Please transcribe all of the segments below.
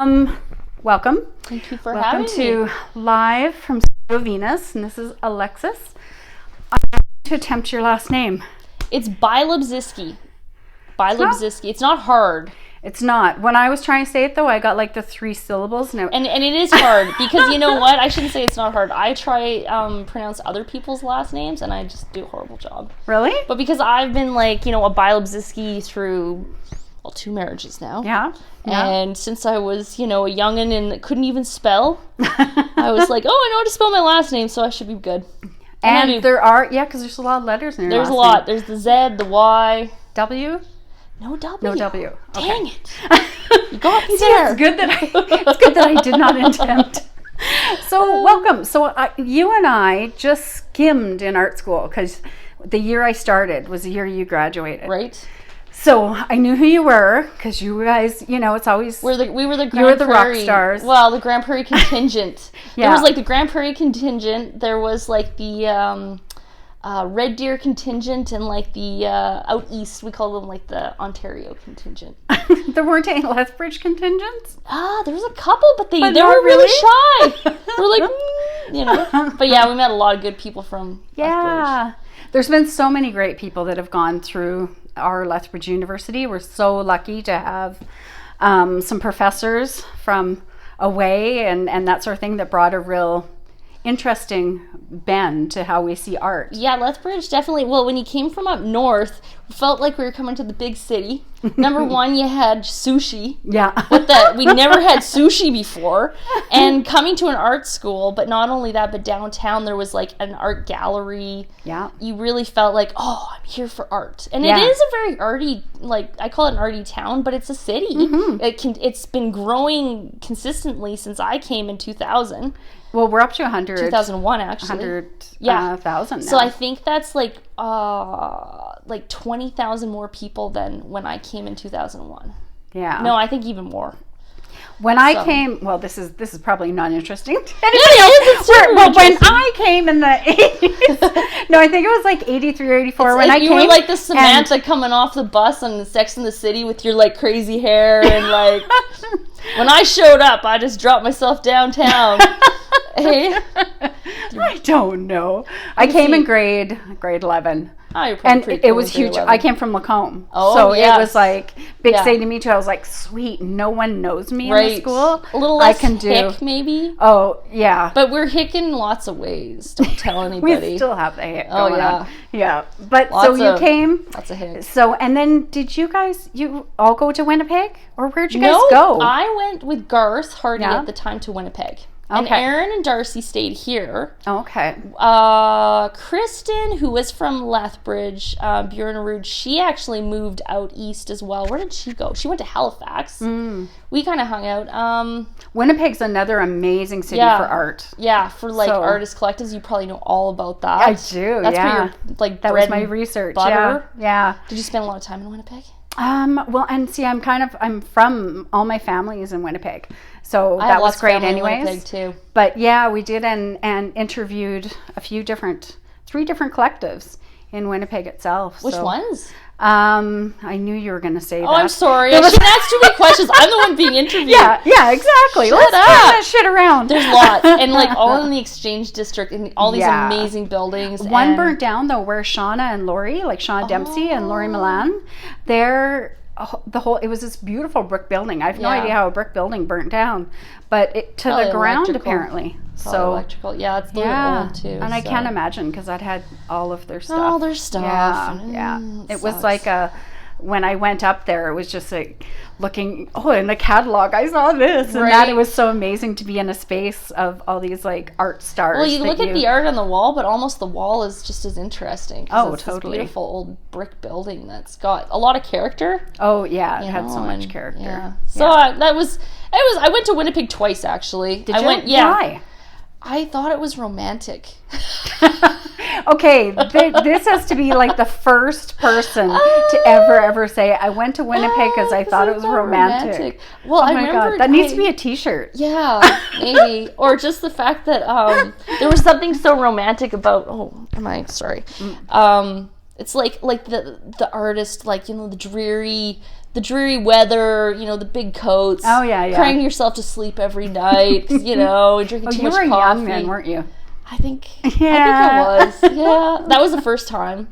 Um, Welcome. Thank you for having me. Welcome to Live from Studio Venus, and this is Alexis. I'm going to attempt your last name. It's Bialobzyski. Bialobzyski. It's not hard. It's not. When I was trying to say it, though, I got like the 3 syllables. And it is hard because you know what? I shouldn't say it's not hard. I try pronounce other people's last names, and I just do a horrible job. Really? But because I've been like, a Bialobzyski through 2 marriages now. Yeah. And since I was, a youngin' and couldn't even spell, I was like, I know how to spell my last name, so I should be good. And there are, because there's a lot of letters in your There's last a lot. name. There's the Z, the Y. W? No W. No W. Dang Okay. it. You got me there. It's good that I did not intend. So welcome. So you and I just skimmed in art school because the year I started was the year you graduated. Right. So I knew who you were because you guys, it's always... We were the Grand you were the Prairie, rock stars. Well, the Grand Prairie contingent. Yeah. There was like the Grand Prairie contingent. There was like the Red Deer contingent and like the out east, we call them like the Ontario contingent. There weren't any Lethbridge contingents? There was a couple, but they were not really shy. They were like, But yeah, we met a lot of good people from Lethbridge. There's been so many great people that have gone through our Lethbridge University. We're so lucky to have some professors from away and that sort of thing that brought a real interesting bend to how we see art. Yeah, Lethbridge definitely. Well, when you came from up north, it felt like we were coming to the big city. Number one, you had sushi. Yeah. We never had sushi before. And coming to an art school, but not only that, but downtown there was like an art gallery. Yeah. You really felt like, I'm here for art. And it is a very arty, I call it an arty town, but it's a city. Mm-hmm. It's been growing consistently since I came in 2000. Well, we're up to 100. 2001, actually. 100,000 now. So I think that's like 20,000 more people than when I came in 2001. Yeah. No, I think even more. When I came, well, this is probably not interesting to When I came in the 80s, no, I think it was like 83 or 84 when I came. You were like the Samantha coming off the bus on Sex and the City with your like crazy hair and like, when I showed up, I just dropped myself downtown. Hey? I don't know. I came in grade 11. Oh, you're probably pretty cool. It was huge. 11. I came from Lacombe. Oh, so yes. it was like big city to me too. I was like, sweet, no one knows me in the school. A little less hick, maybe. Oh, yeah. But we're hick in lots of ways. Don't tell anybody. We still have the hick going on. Yeah. But you came. Lots of hick. So, and then did you all go to Winnipeg? Or where'd you guys go? No, I went with Garth Hardy at the time to Winnipeg. And Aaron and Darcy stayed here. Okay. Kristen, who was from Lethbridge, Bjornerud, she actually moved out east as well. Where did she go? She went to Halifax. We kind of hung out. Winnipeg's another amazing city for art. Yeah, for artist collectives. You probably know all about that. I do, That's for your, that was my research. Butter. Yeah. Did you spend a lot of time in Winnipeg? Well, and see, I'm from, all my family is in Winnipeg. So that was great anyways. Winnipeg too. But yeah, we did and interviewed 3 different collectives in Winnipeg itself. Which ones? I knew you were going to say that. Oh, I'm sorry. I shouldn't ask too many questions. I'm the one being interviewed. Yeah, exactly. Let's turn that shit around. There's lots. And all in the Exchange District and all these amazing buildings. One burnt down though where Shauna and Lori, like Shauna Dempsey and Lori Milan, it was this beautiful brick building. I have no idea how a brick building burnt down, but it to the ground apparently. So electrical, it's old too. And I can't imagine because I'd had all of their stuff. All their stuff. Yeah. It was like when I went up there, it was just like looking, in the catalog, I saw this and that. It was so amazing to be in a space of all these like art stars. Well, you look at the art on the wall, but almost the wall is just as interesting. Oh, it's totally. This beautiful old brick building that's got a lot of character. Oh, yeah. It had so much character. Yeah. So I went to Winnipeg twice, actually. Did you? Yeah. Why? I thought it was romantic. Okay, this has to be like the first person to ever say, I went to Winnipeg because I thought it was romantic. Well, I remember that needs to be a t-shirt. Yeah, maybe. Or just the fact that there was something so romantic about, sorry. It's like the artist, like, you know, the dreary weather, you know, the big coats. Oh, yeah. Crying yourself to sleep every night, you know, drinking too much coffee. You were young then, weren't you? I think I was. Yeah. That was the first time.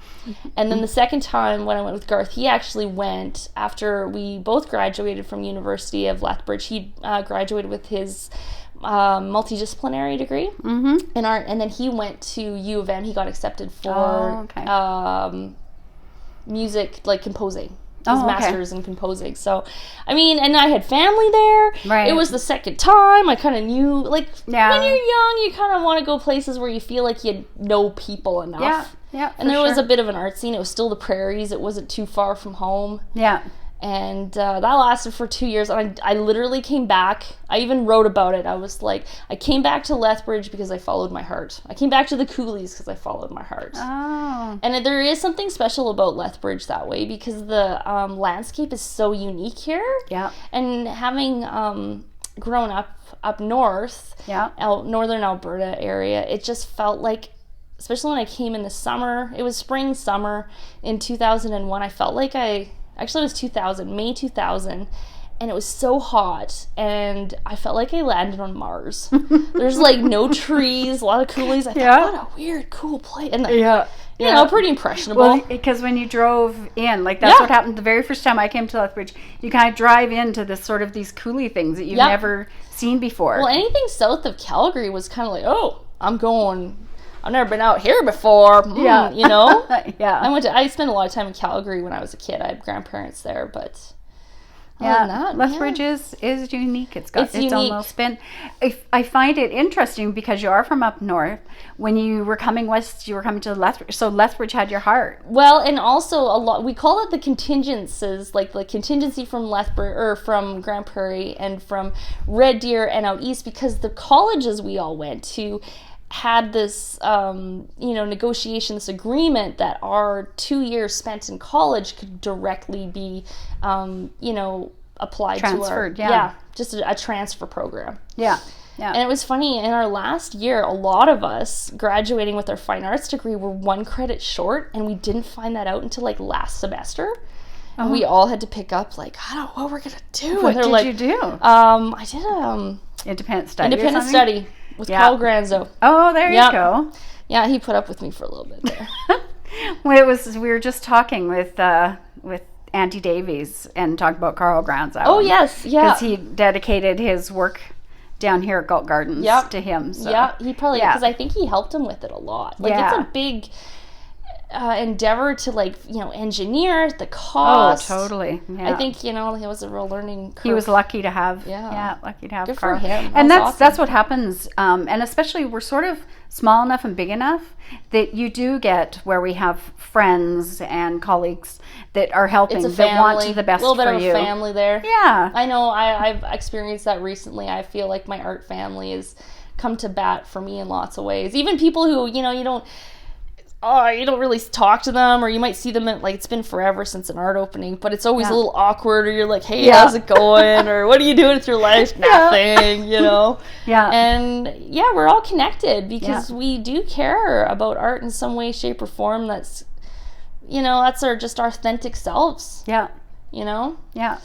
And then the second time when I went with Garth, he actually went after we both graduated from University of Lethbridge. He graduated with his multidisciplinary degree in art, and then he went to U of M. He got accepted for music, like composing. His master's in composing. So, I mean, and I had family there. Right. It was the second time. I kind of knew, like, when you're young, you kind of want to go places where you feel like you know people enough. Yeah. And there was a bit of an art scene. It was still the prairies. It wasn't too far from home. Yeah. And that lasted for 2 years. And I literally came back. I even wrote about it. I was like, I came back to Lethbridge because I followed my heart. I came back to the Coolies because I followed my heart. Oh. And there is something special about Lethbridge that way, because the landscape is so unique here. Yeah. And having grown up north, northern Alberta area, it just felt like, especially when I came in the summer, it was spring, summer in 2001, I felt like actually, it was 2000, May 2000, and it was so hot, and I felt like I landed on Mars. There's, like, no trees, a lot of coolies. I thought, what a weird, cool place. And, you know, pretty impressionable. Well, because when you drove in, like, that's what happened the very first time I came to Lethbridge. You kind of drive into this sort of these coolie things that you've never seen before. Well, anything south of Calgary was kind of like, oh, I've never been out here before, you know? I spent a lot of time in Calgary when I was a kid. I had grandparents there, but Lethbridge is unique. It's got its own little spin. I find it interesting because you are from up north. When you were coming west, you were coming to Lethbridge. So Lethbridge had your heart. Well, and also a lot, we call it the contingencies, like the contingency from Lethbridge, or from Grand Prairie and from Red Deer and out east, because the colleges we all went to had this, negotiation, this agreement that our 2 years spent in college could directly be, applied transferred, to our, just a transfer program. Yeah. And it was funny, in our last year, a lot of us graduating with our fine arts degree were 1 credit short, and we didn't find that out until, like, last semester. And we all had to pick up, like, I don't know what we're going to do. What did you do? I did independent study. Independent study with Kyle Granzo. Oh, there you go. Yeah, he put up with me for a little bit there. We were just talking with Auntie Davies and talked about Carl Granzo. Oh, yes, because he dedicated his work down here at Galt Gardens to him. So. Yeah, he probably, because I think he helped him with it a lot. Like, it's a big endeavor to, like, engineer the cost. Oh, totally. Yeah. I think, it was a real learning curve. He was lucky to have, lucky to have Good Carl. for him. And that's what happens. And especially we're sort of small enough and big enough that you do get where we have friends and colleagues that are helping, that want the best for you. A little bit of a family there. Yeah. I know I've experienced that recently. I feel like my art family has come to bat for me in lots of ways. Even people who, you don't really talk to them, or you might see them at, like, it's been forever since an art opening, but it's always a little awkward, or you're like, hey, how's it going? Or what are you doing with your life? Nothing, Yeah. And we're all connected because we do care about art in some way, shape, or form. That's, that's just our authentic selves. Yeah. Yeah.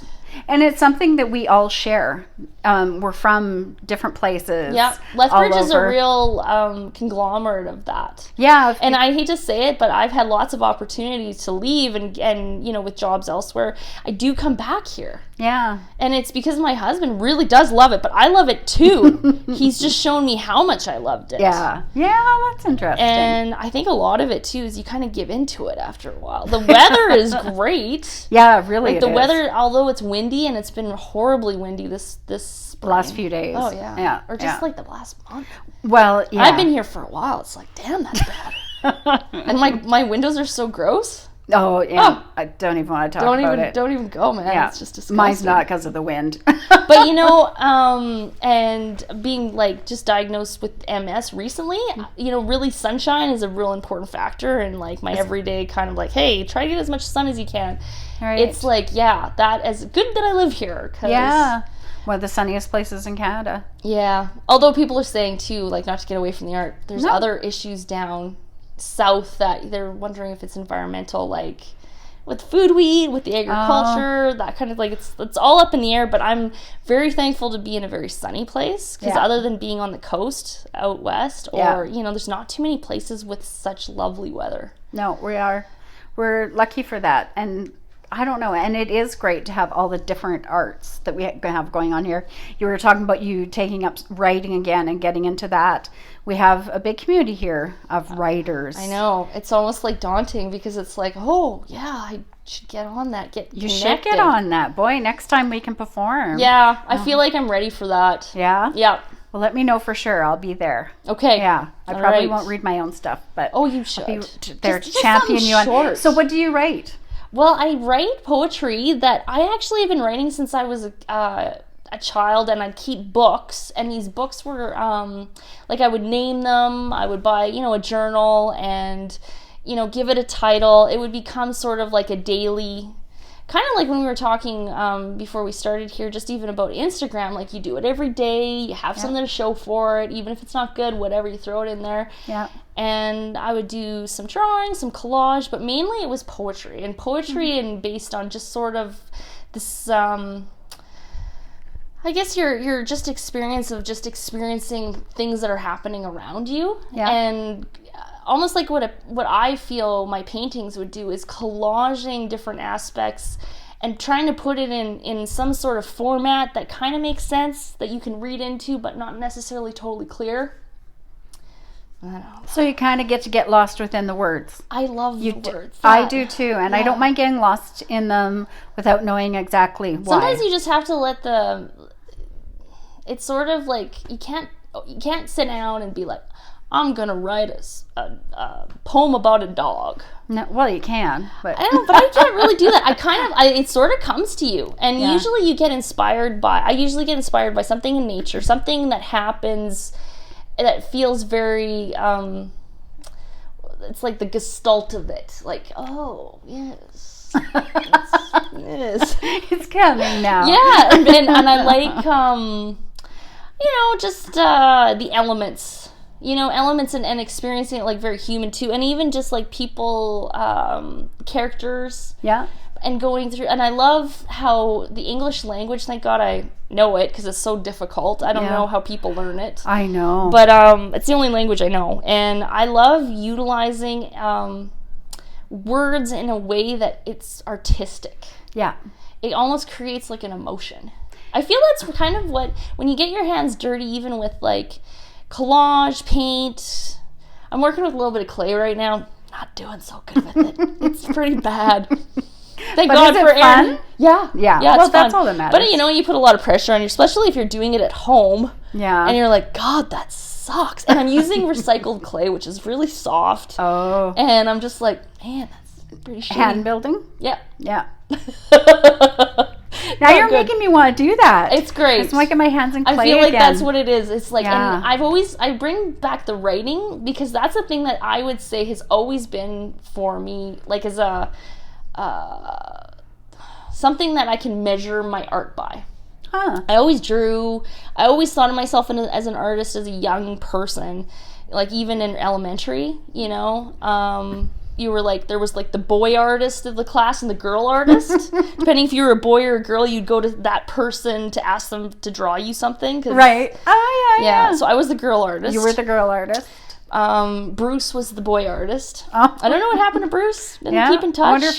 And it's something that we all share. We're from different places. Yeah, Lethbridge is a real conglomerate of that. Yeah. And I hate to say it, but I've had lots of opportunities to leave and with jobs elsewhere. I do come back here. Yeah. And it's because my husband really does love it, but I love it too. He's just shown me how much I loved it. Yeah. Yeah, that's interesting. And I think a lot of it too is you kind of give into it after a while. The weather is great. Yeah, really. Like the weather, although it's windy, and it's been horribly windy this spring. Last few days. Oh yeah. Or just like the last month. Well, yeah. I've been here for a while. It's like, damn, that's bad. And my windows are so gross. Oh yeah. Oh. I don't even want to talk about it. Don't even go, man. Yeah. It's just disgusting. Mine's not because of the wind. But and being like just diagnosed with MS recently, really sunshine is a real important factor in like my everyday kind of like, hey, try to get as much sun as you can. Right. It's like, that is good that I live here. One of the sunniest places in Canada. Yeah. Although people are saying too, like, not to get away from the art, there's other issues down south that they're wondering if it's environmental, like with food we eat, with the agriculture, that kind of like it's all up in the air. But I'm very thankful to be in a very sunny place, because other than being on the coast out west, or there's not too many places with such lovely weather. No, we're lucky for that. And I don't know, and it is great to have all the different arts that we have going on here. You were talking about you taking up writing again and getting into that. We have a big community here of writers. I know. It's almost like daunting, because it's like, oh, yeah, I should get on that, You should get on that. Boy, next time we can perform. Yeah, I feel like I'm ready for that. Yeah? Yeah. Well, let me know for sure. I'll be there. Okay. Yeah. I probably won't read my own stuff, but oh, you should. I'll be there to champion you on. So what do you write? Well, I write poetry that I actually have been writing since I was a child, and I'd keep books, and these books were like I would name them. I would buy, a journal and, give it a title. It would become sort of like a daily, kind of like when we were talking before we started here, just even about Instagram, like you do it every day, you have something to show for it, even if it's not good, whatever, you throw it in there. Yeah. And I would do some drawing, some collage, but mainly it was poetry. And poetry and based on just sort of this, I guess your just experience of just experiencing things that are happening around you. Yeah. And almost like what I feel my paintings would do is collaging different aspects and trying to put it in some sort of format that kind of makes sense, that you can read into, but not necessarily totally clear. I don't know. So you kind of get lost within the words. I love the words. I do too, and I don't mind getting lost in them without knowing exactly why. Sometimes you just have to let it's sort of like you can't sit down and be like, I'm gonna write a poem about a dog. No, well, you can, but I know, but I can't really do that. It sort of comes to you, and usually you get inspired by. I usually get inspired by something in nature, something that happens that feels very. It's like the gestalt of it, like, oh yes, yes, it's coming now. Yeah, and I like just the elements. Elements and experiencing it like very human too. And even just like people, characters. Yeah. And going through, and I love how the English language, thank God I know it, because it's so difficult. I don't know how people learn it. I know. But it's the only language I know. And I love utilizing words in a way that it's artistic. Yeah. It almost creates like an emotion. I feel that's kind of when you get your hands dirty, even with like collage, paint. I'm working with a little bit of clay right now. Not doing so good with it. It's pretty bad. Thank God for Aaron. Yeah. Well, that's all that matters. But you put a lot of pressure on you, especially if you're doing it at home. Yeah. And you're like, God, that sucks. And I'm using recycled clay, which is really soft. Oh. And I'm just like, man, that's pretty shitty. Hand building? Yeah. Yeah. Now you're making me want to do that. It's great. It's making my hands in clay I feel like again. that's what it is. It's like, and I bring back the writing, because that's the thing that I would say has always been for me, like as a, something that I can measure my art by. Huh. I always drew. I always thought of myself as an artist as a young person, like even in elementary, you were like, there was like the boy artist of the class and the girl artist. Depending if you were a boy or a girl, you'd go to that person to ask them to draw you something. Right. Oh, yeah. So I was the girl artist. You were the girl artist. Bruce was the boy artist. Oh. I don't know what happened to Bruce. Didn't keep in touch. I wonder if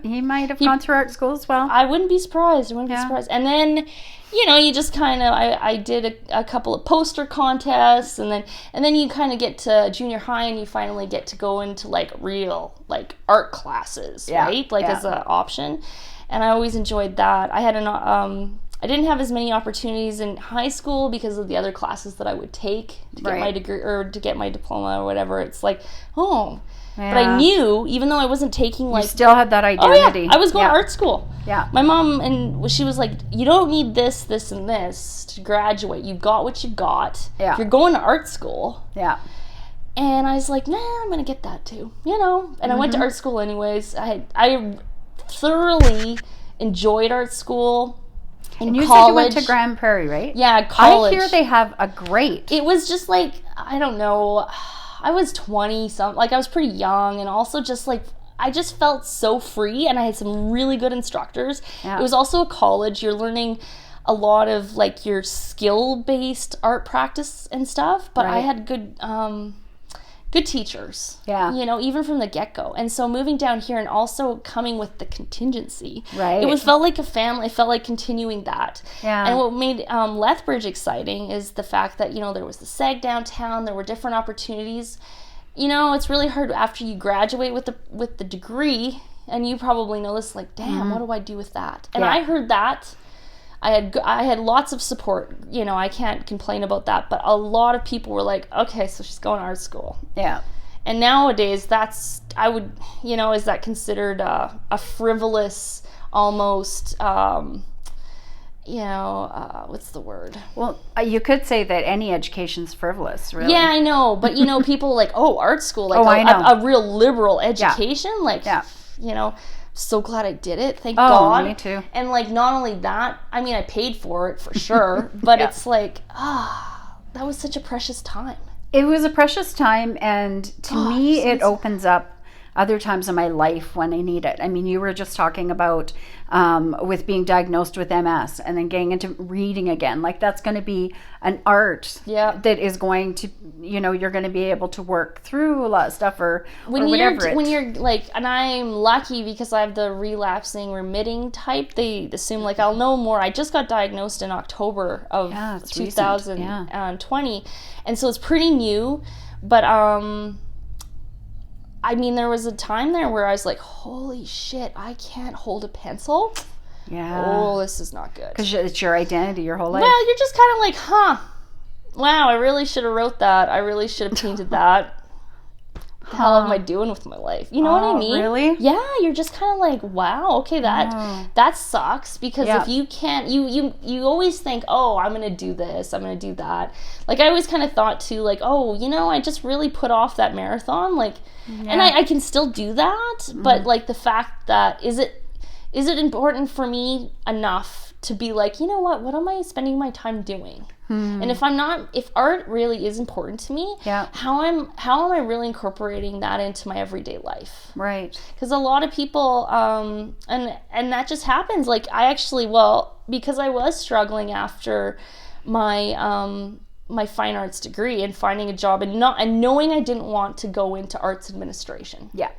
he might have gone through art school as well. I wouldn't be surprised. And then, you just kind of, I did a couple of poster contests, and then you kind of get to junior high, and you finally get to go into like real like art classes, right? Like as an option. And I always enjoyed that. I had I didn't have as many opportunities in high school because of the other classes that I would take to get my degree or to get my diploma or whatever. It's like, but I knew, even though I wasn't taking like... You still had that identity. Oh, yeah. I was going to art school. Yeah. My mom, and she was like, you don't need this, this, and this to graduate. You've got what you got. Yeah. If you're going to art school. Yeah. And I was like, nah, I'm going to get that too. And I went to art school anyways. I thoroughly enjoyed art school. And you said you went to Grand Prairie, right? Yeah, college. I hear they have a great... It was just like, I don't know. I was 20 something, like I was pretty young, and also just like I just felt so free, and I had some really good instructors. It was also a college. You're learning a lot of like your skill-based art practice and stuff, but I had good teachers, even from the get-go. And so moving down here and also coming with the contingency, it felt like a family. It felt like continuing that. And what made Lethbridge exciting is the fact that, there was the SEG downtown, there were different opportunities. It's really hard after you graduate with the degree, and you probably know this, like, damn, what do I do with that? And I heard that. I had lots of support, I can't complain about that, but a lot of people were like, okay, so she's going to art school. Yeah. And nowadays is that considered a frivolous, almost, what's the word? Well, you could say that any education's frivolous, really. Yeah, I know, but people like, art school, like a real liberal education, so glad I did it. Thank God. Me too. And like, not only that, I mean, I paid for it for sure, but it's like, that was such a precious time. It was a precious time, and to me, it opens up other times in my life when I need it. I mean, you were just talking about with being diagnosed with MS and then getting into reading again. Like, that's going to be an art that is going to, you're going to be able to work through a lot of stuff or whatever. When you're like, and I'm lucky because I have the relapsing remitting type, they assume like I'll know more. I just got diagnosed in October of 2020. And so it's pretty new, but I mean, there was a time there where I was like, holy shit, I can't hold a pencil. Yeah. Oh, this is not good. Because it's your identity your whole life. Well, you're just kind of like, wow, I really should have wrote that. I really should have painted that. What the hell am I doing with my life? You know what I mean? Really? Yeah, you're just kind of like, wow, okay, that sucks, because if you can't, you always think, I'm going to do this, I'm going to do that. Like, I always kind of thought too, like, I just really put off that marathon, like, and I can still do that, but like the fact that, is it important for me enough to be like, what am I spending my time doing? And if art really is important to me, how am I really incorporating that into my everyday life? Right. Because a lot of people, and that just happens. Like, I actually, because I was struggling after my my fine arts degree and finding a job and knowing I didn't want to go into arts administration. Yeah.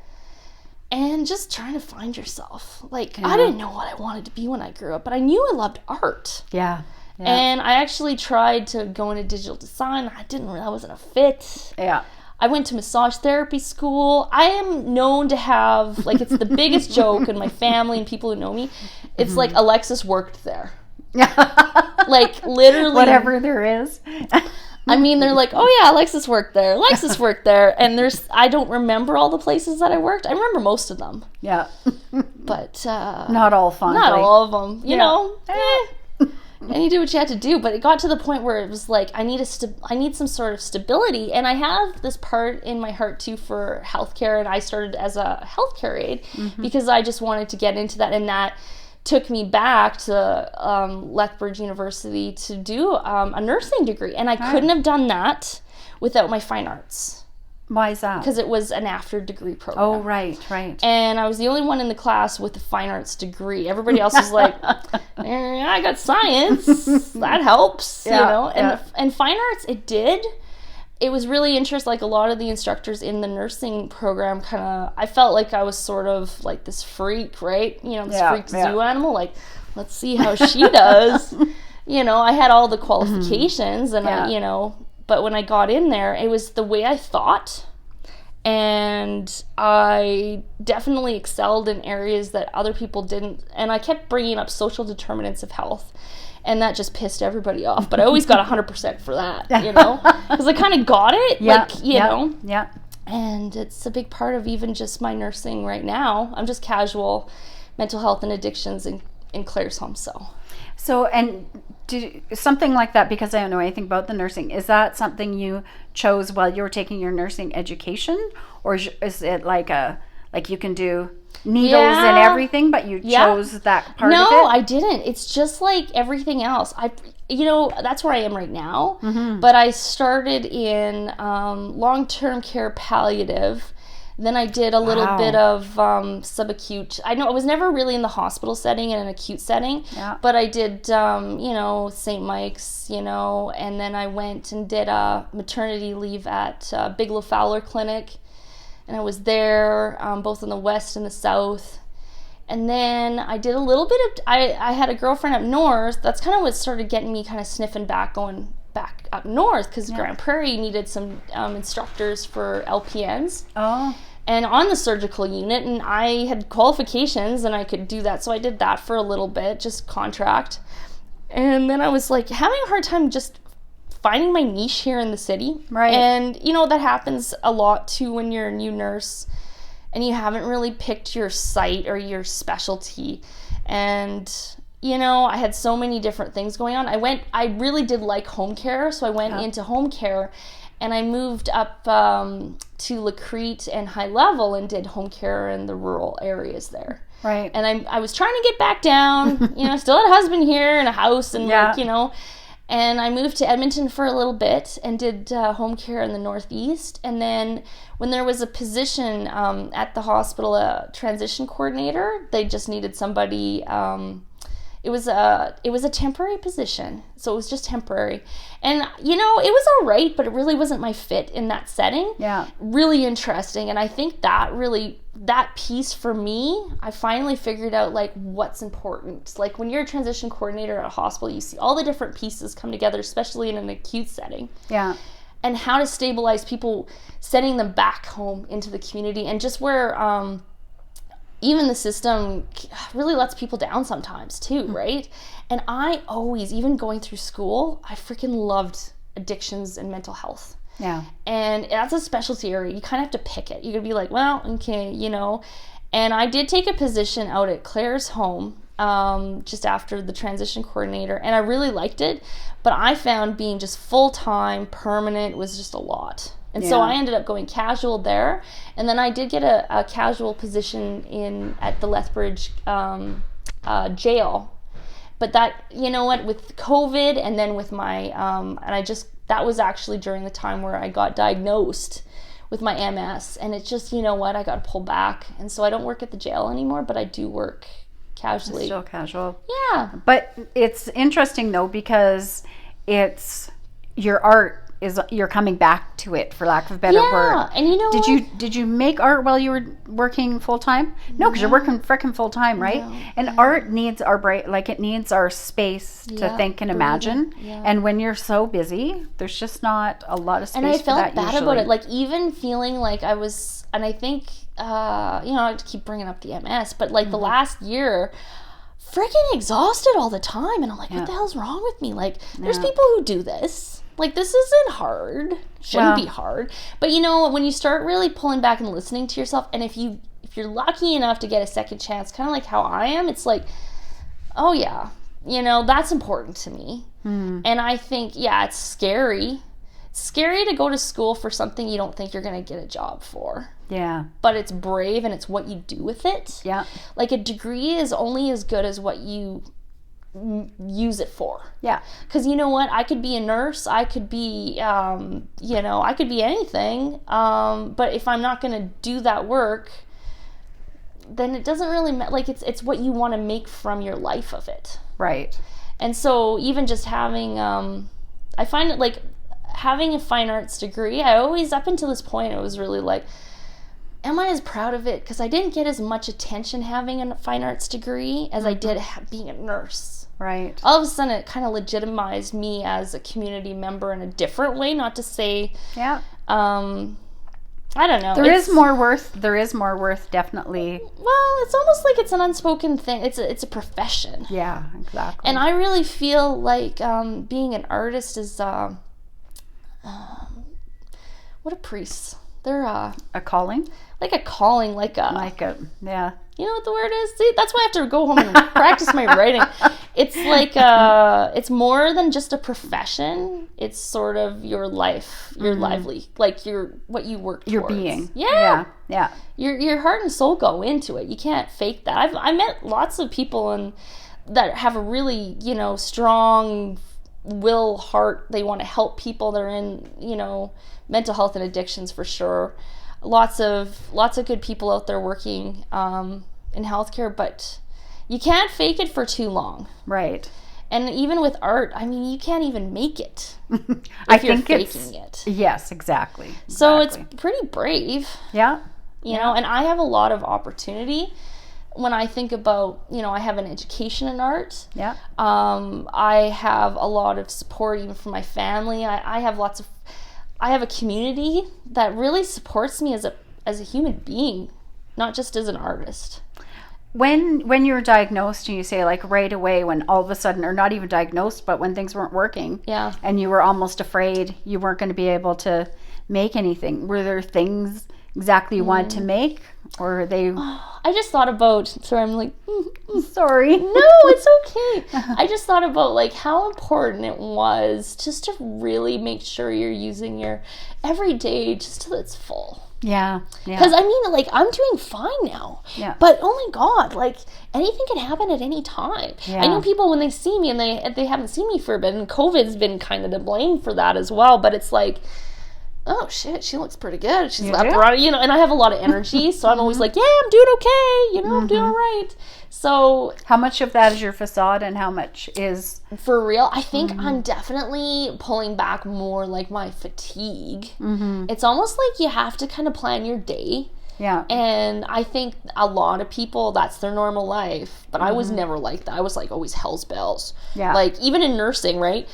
And just trying to find yourself. Like, I didn't know what I wanted to be when I grew up, but I knew I loved art. Yeah. And I actually tried to go into digital design. I wasn't a fit. Yeah. I went to massage therapy school. I am known to have, like, it's the biggest joke in my family and people who know me. It's like Alexis worked there. Like, literally. Whatever there is. I mean, they're like, oh yeah, Alexis worked there. Alexis worked there. And I don't remember all the places that I worked. I remember most of them. Yeah. But. Not all fun. Not all of them. You know. And you do what you had to do, but it got to the point where it was like, I need some sort of stability, and I have this part in my heart too for healthcare, and I started as a healthcare aide because I just wanted to get into that, and that took me back to Lethbridge University to do a nursing degree, and I couldn't have done that without my fine arts. Why is that? Because it was an after degree program. Oh, right. And I was the only one in the class with a fine arts degree. Everybody else was like, I got science. That helps, you know. And fine arts, it did. It was really interesting. Like, a lot of the instructors in the nursing program I felt like I was sort of like this freak, right? You know, this freak zoo animal. Like, let's see how she does. You know, I had all the qualifications and but when I got in there, it was the way I thought, and I definitely excelled in areas that other people didn't, and I kept bringing up social determinants of health, and that just pissed everybody off, but I always got 100% for that, you know, because I kind of got it, you know. Yeah. And it's a big part of even just my nursing right now. I'm just casual mental health and addictions in Claire's home, So, and something like that, because I don't know anything about the nursing, is that something you chose while you were taking your nursing education? Or is it like you can do needles and everything, but you chose that part of it? No, I didn't. It's just like everything else. that's where I am right now. But I started in long-term care palliative. Then I did a little bit of subacute. I was never really in the hospital setting, in an acute setting, but I did, St. Mike's, and then I went and did a maternity leave at Bigelow Fowler Clinic, and I was there both in the West and the South. And then I did a little bit of, I had a girlfriend up north. That's kind of what started getting me kind of sniffing back, going back up north, because Grand Prairie needed some instructors for LPNs. Oh. And on the surgical unit, and I had qualifications and I could do that. So I did that for a little bit, just contract. And then I was like having a hard time just finding my niche here in the city. Right. And, that happens a lot too when you're a new nurse and you haven't really picked your site or your specialty. And, I had so many different things going on. I really did like home care. So I went into home care. And I moved up to Lacrete and High Level and did home care in the rural areas there. Right. And I was trying to get back down, still had a husband here and a house and and I moved to Edmonton for a little bit and did home care in the Northeast. And then when there was a position at the hospital, a transition coordinator, they just needed somebody. It was a temporary position, so it was just temporary, and it was all right, but it really wasn't my fit in that setting. Yeah, really interesting, and I think that piece for me, I finally figured out like what's important. Like when you're a transition coordinator at a hospital, you see all the different pieces come together, especially in an acute setting. Yeah, and how to stabilize people, sending them back home into the community, and just where even the system really lets people down sometimes too, right? And I always, even going through school, I freaking loved addictions and mental health. Yeah. And that's a specialty area. You kind of have to pick it. You could be like, well, okay, And I did take a position out at Claire's home just after the transition coordinator, and I really liked it. But I found being just full-time, permanent was just a lot. And so I ended up going casual there. And then I did get a casual position at the Lethbridge jail. But that, with COVID and then with my, that was actually during the time where I got diagnosed with my MS. And it's just, I got to pull back. And so I don't work at the jail anymore, but I do work casually. Still casual. Yeah. But it's interesting though, because it's your art. You're coming back to it, for lack of a better word. Yeah, and did you make art while you were working full time? No, because you're working freaking full time, right? No, and art needs our brain, like it needs our space to think and imagine. Yeah. And when you're so busy, there's just not a lot of space. And I felt for that bad usually. about it, like even feeling like I was, and I think I have to keep bringing up the MS, but like the last year, freaking exhausted all the time, and I'm like, what the hell's wrong with me? Like, there's people who do this. Like, this isn't hard. Shouldn't be hard. But, when you start really pulling back and listening to yourself, and if you're lucky enough to get a second chance, kind of like how I am, it's like, oh, yeah, that's important to me. And I think, it's scary. It's scary to go to school for something you don't think you're going to get a job for. Yeah. But it's brave, and it's what you do with it. Yeah. Like, a degree is only as good as what you use it for. Yeah. Because you know what, I could be a nurse, I could be I could be anything, but if I'm not going to do that work, then it doesn't really like it's what you want to make from your life of it, right? And so even just having I find it like having a fine arts degree, I always, up until this point, it was really like, am I as proud of it? Because I didn't get as much attention having a fine arts degree as I did being a nurse. Right. All of a sudden, it kind of legitimized me as a community member in a different way. Not to say, I don't know. There is more worth, definitely. Well, it's almost like it's an unspoken thing. It's a profession. Yeah, exactly. And I really feel like being an artist is what a priest. They're a calling. Like a calling, like a yeah. You know what the word is? See, that's why I have to go home and practice my writing. It's like it's more than just a profession. It's sort of your life, your lively, like what you work towards. Your being. Yeah. Your heart and soul go into it. You can't fake that. I met lots of people that have a really strong will, heart. They want to help people that are in, you know, mental health and addictions for sure. Lots of good people out there working in healthcare, but you can't fake it for too long. Right. And even with art, I mean, you can't even make it if you're faking it. Yes, exactly. So it's pretty brave. Yeah. You know, and I have a lot of opportunity when I think about, you know, I have an education in art. Yeah. I have a lot of support even from my family. I have a community that really supports me as a human being, not just as an artist. When you were diagnosed, and you say like right away, when all of a sudden, or not even diagnosed, but when things weren't working, yeah, and you were almost afraid you weren't going to be able to make anything, were there things exactly you wanted to make, or were they? I just thought about. Sorry, I'm like, sorry. No, it's okay. I just thought about like how important it was just to really make sure you're using your every day just till it's full. Yeah. Because I mean, like, I'm doing fine now. Yeah. But oh my God, like, anything can happen at any time. Yeah. I know people when they see me and they haven't seen me for a bit, and COVID's been kind of to blame for that as well. But it's like, oh shit, she looks pretty good. She's up around, you know, and I have a lot of energy, so I'm always like, yeah, I'm doing okay. You know, I'm doing all right. So how much of that is your facade, and how much is for real? I think I'm definitely pulling back more like my fatigue. It's almost like you have to kind of plan your day. Yeah. And I think a lot of people, that's their normal life. But I was never like that. I was like always hell's bells. Yeah. Like even in nursing, right?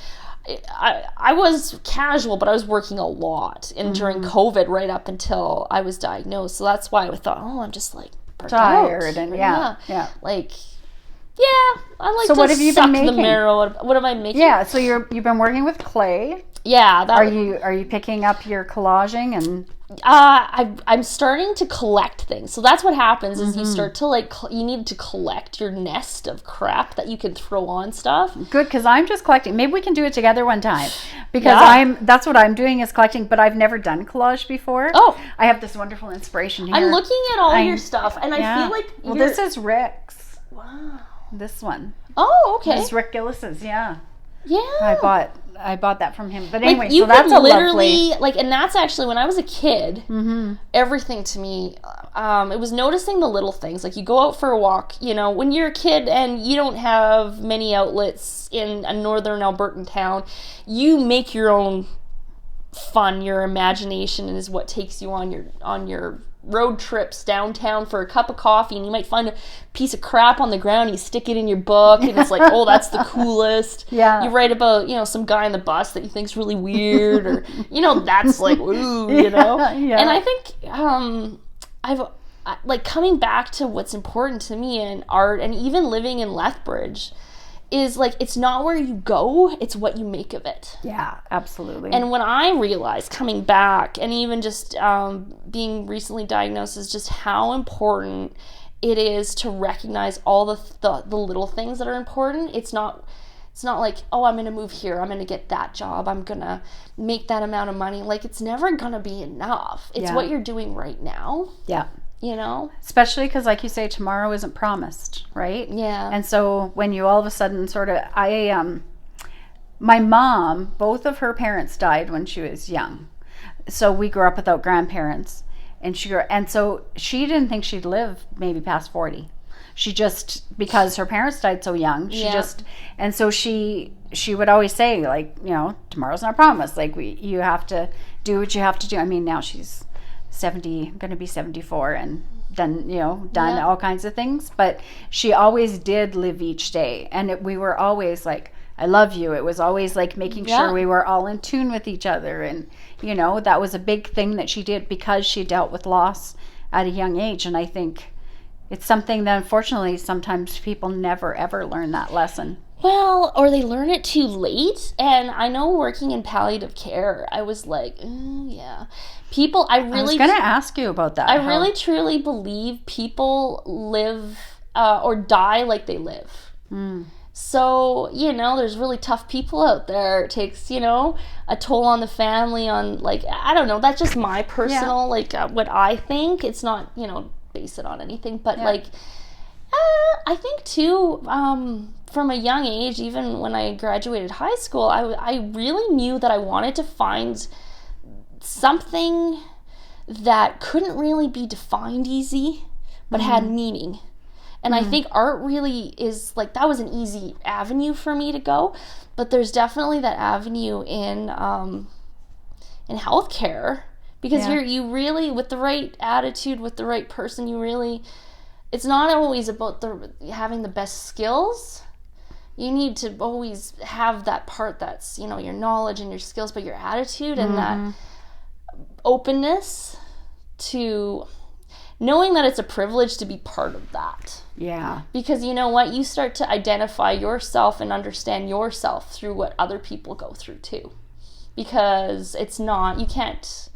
I was casual, but I was working a lot. And during COVID, right up until I was diagnosed. So that's why I thought, oh, I'm just like tired and yeah. Like, yeah, I like so to what have you suck been making? The marrow. What am I making? Yeah, so you've been working with clay. Yeah. Are you picking up your collaging and? I'm starting to collect things. So that's what happens is you start to like, you need to collect your nest of crap that you can throw on stuff. Good, because I'm just collecting. Maybe we can do it together one time, because that's what I'm doing is collecting, but I've never done collage before. Oh. I have this wonderful inspiration here. I'm looking at all your stuff and I feel like well, this is Rick's. Wow. This one. Oh, okay. This is Rick Gillis's, yeah. Yeah. I bought that from him. But anyway, like, you so that's a literally, lovely... like, and that's actually, when I was a kid, everything to me, it was noticing the little things. Like, you go out for a walk, you know, when you're a kid and you don't have many outlets in a northern Albertan town, you make your own fun. Your imagination is what takes you on your road trips downtown for a cup of coffee, and you might find a piece of crap on the ground, you stick it in your book, and it's like, oh, that's the coolest. Yeah. You write about, you know, some guy on the bus that you think's really weird, or, you know, that's like, ooh, you know? Yeah. And I think I've like coming back to what's important to me in art, and even living in Lethbridge, is like, it's not where you go, it's what you make of it. Yeah, absolutely. And when I realized coming back, and even just being recently diagnosed, is just how important it is to recognize all the little things that are important. It's not like, oh, I'm going to move here, I'm going to get that job, I'm going to make that amount of money. Like, it's never going to be enough. It's what you're doing right now. Yeah. You know? Especially because, like you say, tomorrow isn't promised, right? Yeah. And so when you all of a sudden sort of, my mom, both of her parents died when she was young. So we grew up without grandparents. And so she didn't think she'd live maybe past 40. She just, because her parents died so young, and so she would always say, like, you know, tomorrow's not promised. Like, you have to do what you have to do. I mean, now she's 70, going to be 74, and then, you know, done all kinds of things. But she always did live each day. And we were always like, I love you. It was always like making sure we were all in tune with each other. And, you know, that was a big thing that she did because she dealt with loss at a young age. And I think it's something that, unfortunately, sometimes people never, ever learn that lesson. Well, or they learn it too late. And I know working in palliative care, I was like, yeah. People, I was going to ask you about that. I really, truly believe people live or die like they live. So, you know, there's really tough people out there. It takes, you know, a toll on the family, on, like, I don't know. That's just my personal, like, what I think. It's not, you know, base it on anything. But, like, I think, too, from a young age, even when I graduated high school, I really knew that I wanted to find something that couldn't really be defined easy, but had meaning. And I think art really is like, that was an easy avenue for me to go, but there's definitely that avenue in healthcare, because you really, with the right attitude, with the right person, you really, it's not always about having the best skills. You need to always have that part that's, you know, your knowledge and your skills, but your attitude and that openness to knowing that it's a privilege to be part of that. Yeah. Because you know what? You start to identify yourself and understand yourself through what other people go through too. Because it's not, you can't,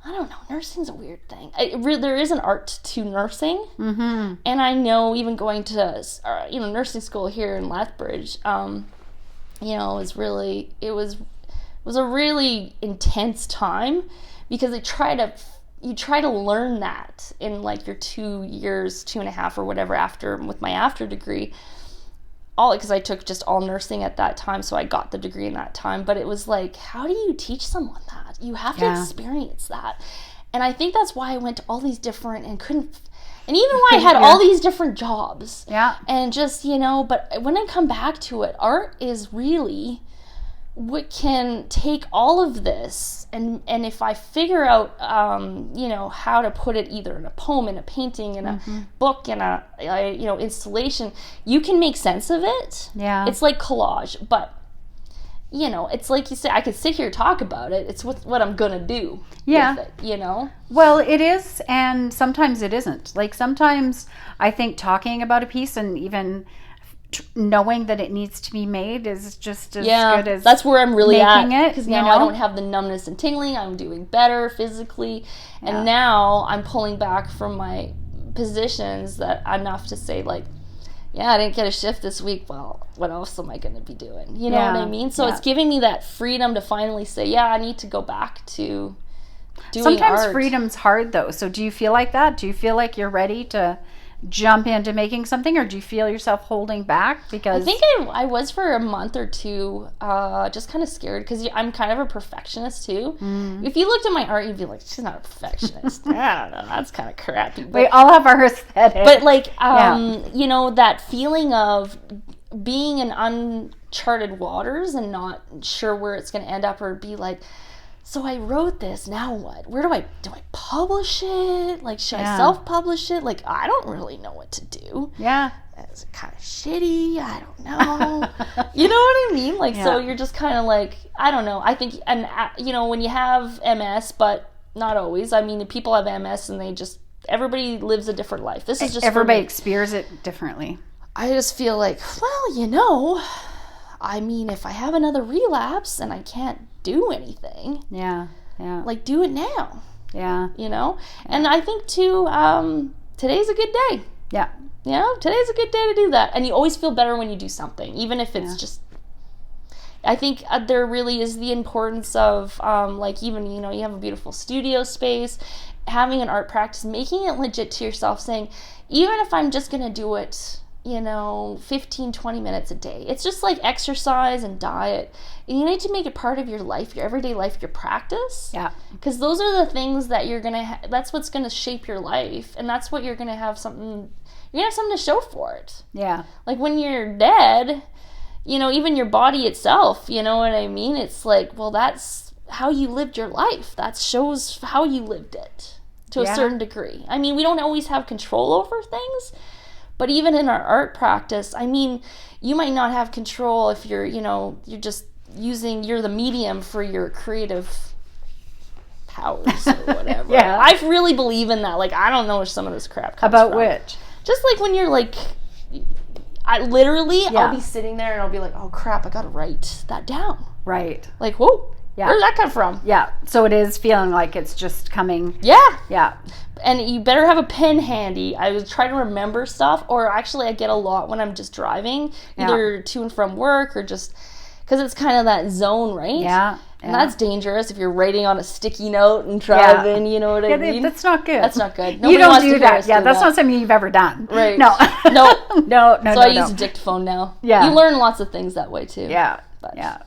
I don't know, nursing's a weird thing. There is an art to nursing. And I know even going to, nursing school here in Lethbridge, you know, it was a really intense time, because you try to learn that in like your 2 years, 2.5 or whatever with my after degree, all because I took just all nursing at that time, so I got the degree in that time. But it was like, how do you teach someone that? You have to experience that. And I think that's why I went to all these different and even why I had all these different jobs. Yeah. And just, you know, but when I come back to it, art is really what can take all of this, and if I figure out you know, how to put it either in a poem, in a painting, in a book, in a you know, installation, you can make sense of it. Yeah. It's like collage, but you know, it's like you say, I could sit here and talk about it. It's what I'm gonna do with it, you know? Well, it is, and sometimes it isn't. Like, sometimes I think talking about a piece and even knowing that it needs to be made is just as good as that's where I'm really making at, it, because now I don't have the numbness and tingling. I'm doing better physically, and now I'm pulling back from my positions that enough to say, like, I didn't get a shift this week. Well, what else am I going to be doing? You know what I mean? So it's giving me that freedom to finally say, I need to go back to doing Sometimes art. freedom's hard, though. So do you feel like that? Do you feel like you're ready to jump into making something, or do you feel yourself holding back? Because I think I was for a month or two, just kind of scared, because I'm kind of a perfectionist too. If you looked at my art, you'd be like, she's not a perfectionist. I don't know, that's kind of crappy. But, we all have our aesthetic. But like, you know, that feeling of being in uncharted waters and not sure where it's going to end up, or be like, so I wrote this, now what? Where do I publish it? Like, should I self-publish it? Like, I don't really know what to do. Yeah. It's kind of shitty. I don't know. You know what I mean? Like, so you're just kind of like, I don't know. I think, and you know, when you have MS, but not always. I mean, people have MS and everybody lives a different life. This is just everybody experiences it differently. I just feel like, well, you know, I mean, if I have another relapse and I can't do anything, like, do it now. You know? And I think too, today's a good day. You know, today's a good day to do that. And you always feel better when you do something, even if it's just, I think there really is the importance of, like, even, you know, you have a beautiful studio space, having an art practice, making it legit to yourself, saying, even if I'm just going to do it, you know, 15, 20 minutes a day. It's just like exercise and diet. And you need to make it part of your life, your everyday life, your practice. Because those are the things that you're going to, that's what's going to shape your life. And that's what you're going to have something to show for it. Like, when you're dead, you know, even your body itself, you know what I mean? It's like, well, that's how you lived your life. That shows how you lived it to a certain degree. I mean, we don't always have control over things. But even in our art practice, I mean, you might not have control if you're, you know, you're the medium for your creative powers or whatever. I really believe in that. Like, I don't know where some of this crap comes about from. Which? Just like when you're like, I'll be sitting there and I'll be like, oh crap, I gotta write that down. Like, whoa. Where did that come from? So it is feeling like it's just coming. And you better have a pen handy. I would try to remember stuff, or actually I get a lot when I'm just driving, either to and from work, or just because it's kind of that zone, right? And that's dangerous if you're writing on a sticky note and driving, you know what I mean? That's not good. That's not good. Nobody you don't do that. Yeah, that's not something you've ever done. Right. No. No. So I use a dictaphone now. Yeah. You learn lots of things that way too. Yeah. Yeah.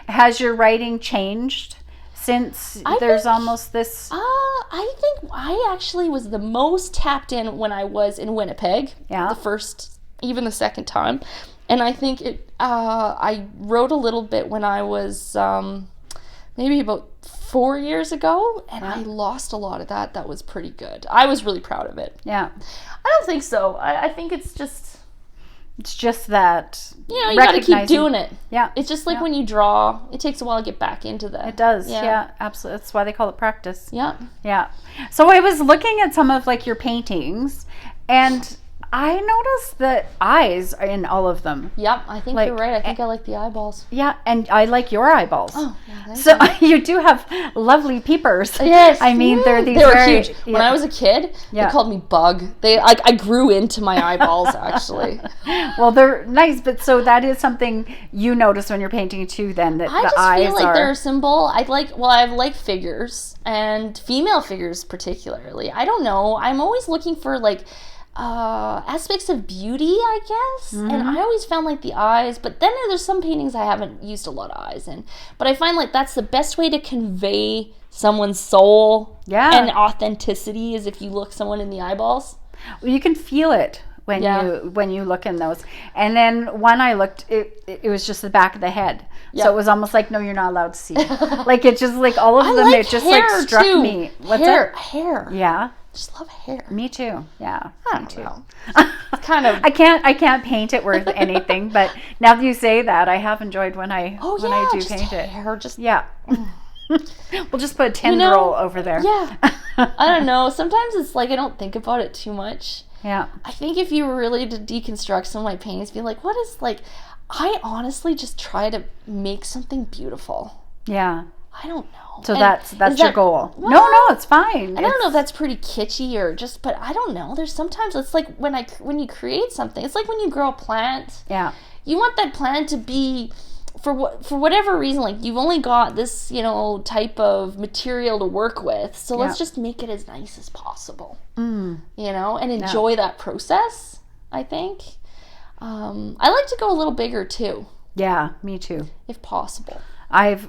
Has your writing changed since almost this? I think I actually was the most tapped in when I was in Winnipeg. Yeah. The first, even the second time. And I think I wrote a little bit when I was maybe about 4 years ago, and I lost a lot of that. That was pretty good. I was really proud of it. Yeah. I don't think so. I think it's just... It's just that... you got to keep doing it. Yeah. It's just like when you draw, it takes a while to get back into that. It does. Yeah, absolutely. That's why they call it practice. Yeah. Yeah. So I was looking at some of like your paintings, and I noticed the eyes in all of them. Yep, I think you're right. I think I like the eyeballs. Yeah, and I like your eyeballs. Oh, yeah. So you do have lovely peepers. Yes. I mean, they were huge. Yeah. When I was a kid, they called me Bug. I grew into my eyeballs, actually. Well, they're nice, but so that is something you notice when you're painting too, then, that the eyes I just feel like they're a symbol. I like figures, and female figures particularly. I don't know. I'm always looking for like aspects of beauty, I guess. Mm-hmm. And I always found like the eyes, but then there's some paintings I haven't used a lot of eyes in. But I find like that's the best way to convey someone's soul and authenticity is if you look someone in the eyeballs. Well, you can feel it when you look in those. And then when I looked, it was just the back of the head. Yeah. So it was almost like, no, you're not allowed to see it. Like it just like all of them, it just like struck me. What's hair. Yeah. Just love hair. Me too. Yeah. I me too. Know. It's kind of. I can't paint it worth anything. But now that you say that, I have enjoyed when I do paint it. Hair, just We'll just put a tendril over there. Yeah. I don't know. Sometimes it's like I don't think about it too much. Yeah. I think if you were really to deconstruct some of my paintings, be like, what is like? I honestly just try to make something beautiful. Yeah. I don't know. So that's your goal. Well, no, it's fine. I don't know if that's pretty kitschy or just, but I don't know. There's sometimes it's like when you create something, it's like when you grow a plant. Yeah. You want that plant to be, for whatever reason, like you've only got this, type of material to work with. So let's just make it as nice as possible. And enjoy that process, I think. I like to go a little bigger too. Yeah, me too. If possible.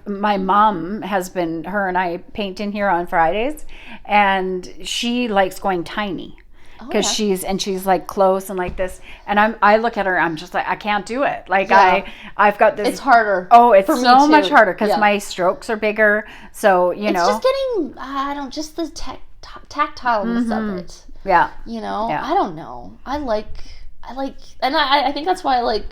My mom has been, her and I paint in here on Fridays, and she likes going tiny because she's like close and like this, and I look at her, I'm just like, I can't do it. Like I've got this. It's harder. Oh, it's so much harder because my strokes are bigger. So it's just getting just the tactileness of it. Yeah. I don't know. I like, and I think that's why I like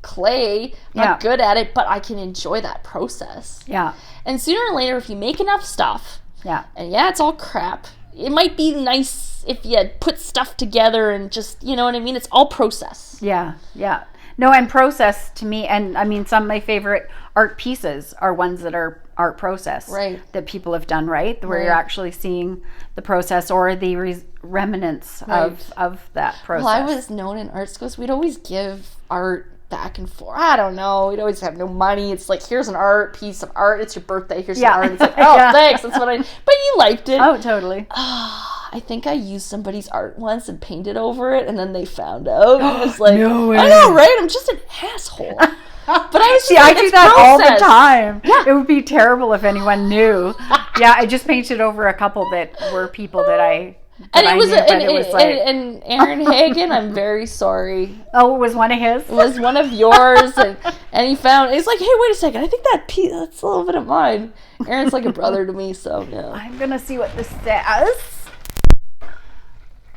clay. I'm not good at it, but I can enjoy that process. Yeah. And sooner or later, if you make enough stuff, and it's all crap, it might be nice if you put stuff together and just, you know what I mean? It's all process. Yeah, yeah. No, and process to me, and I mean, some of my favorite art pieces are ones that are art process. Right. That people have done, right? Where you're actually seeing the process or the remnants of that process. Well, I was known in art schools, we'd always give art back and forth. I don't know. We'd always have no money. It's like, here's an art piece of art. It's your birthday. Here's your art. It's like, thanks. That's what but you liked it. Oh, totally. I think I used somebody's art once and painted over it, and then they found out. I was like, no way. I know, right? I'm just an asshole. But I was I do that all the time. Yeah. It would be terrible if anyone knew. I just painted over a couple that were people that I and Aaron Hagen, I'm very sorry. Oh, it was one of his? It was one of yours, and he found, he's like, hey, wait a second, I think that piece, that's a little bit of mine. Aaron's like a brother to me, so yeah. I'm going to see what this says.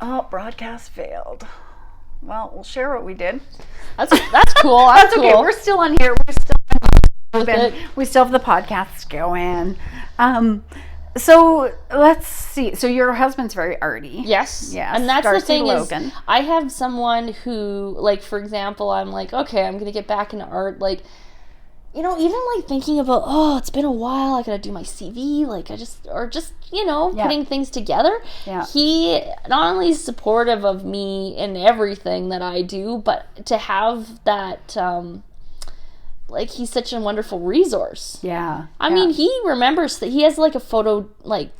Oh, broadcast failed. Well, we'll share what we did. That's cool. That's cool. Okay. We're still on here. We still have the podcast going. So let's see. So your husband's very arty. Yes. Yes. And that's Darcy the thing Logan. Is, I have someone who, like, for example, I'm like, okay, I'm gonna get back into art. Like, even like thinking about, it's been a while. I gotta do my CV. Like, putting things together. Yeah. He not only is supportive of me in everything that I do, but to have that, like, he's such a wonderful resource. Yeah. I mean, he remembers that he has like a photo, like,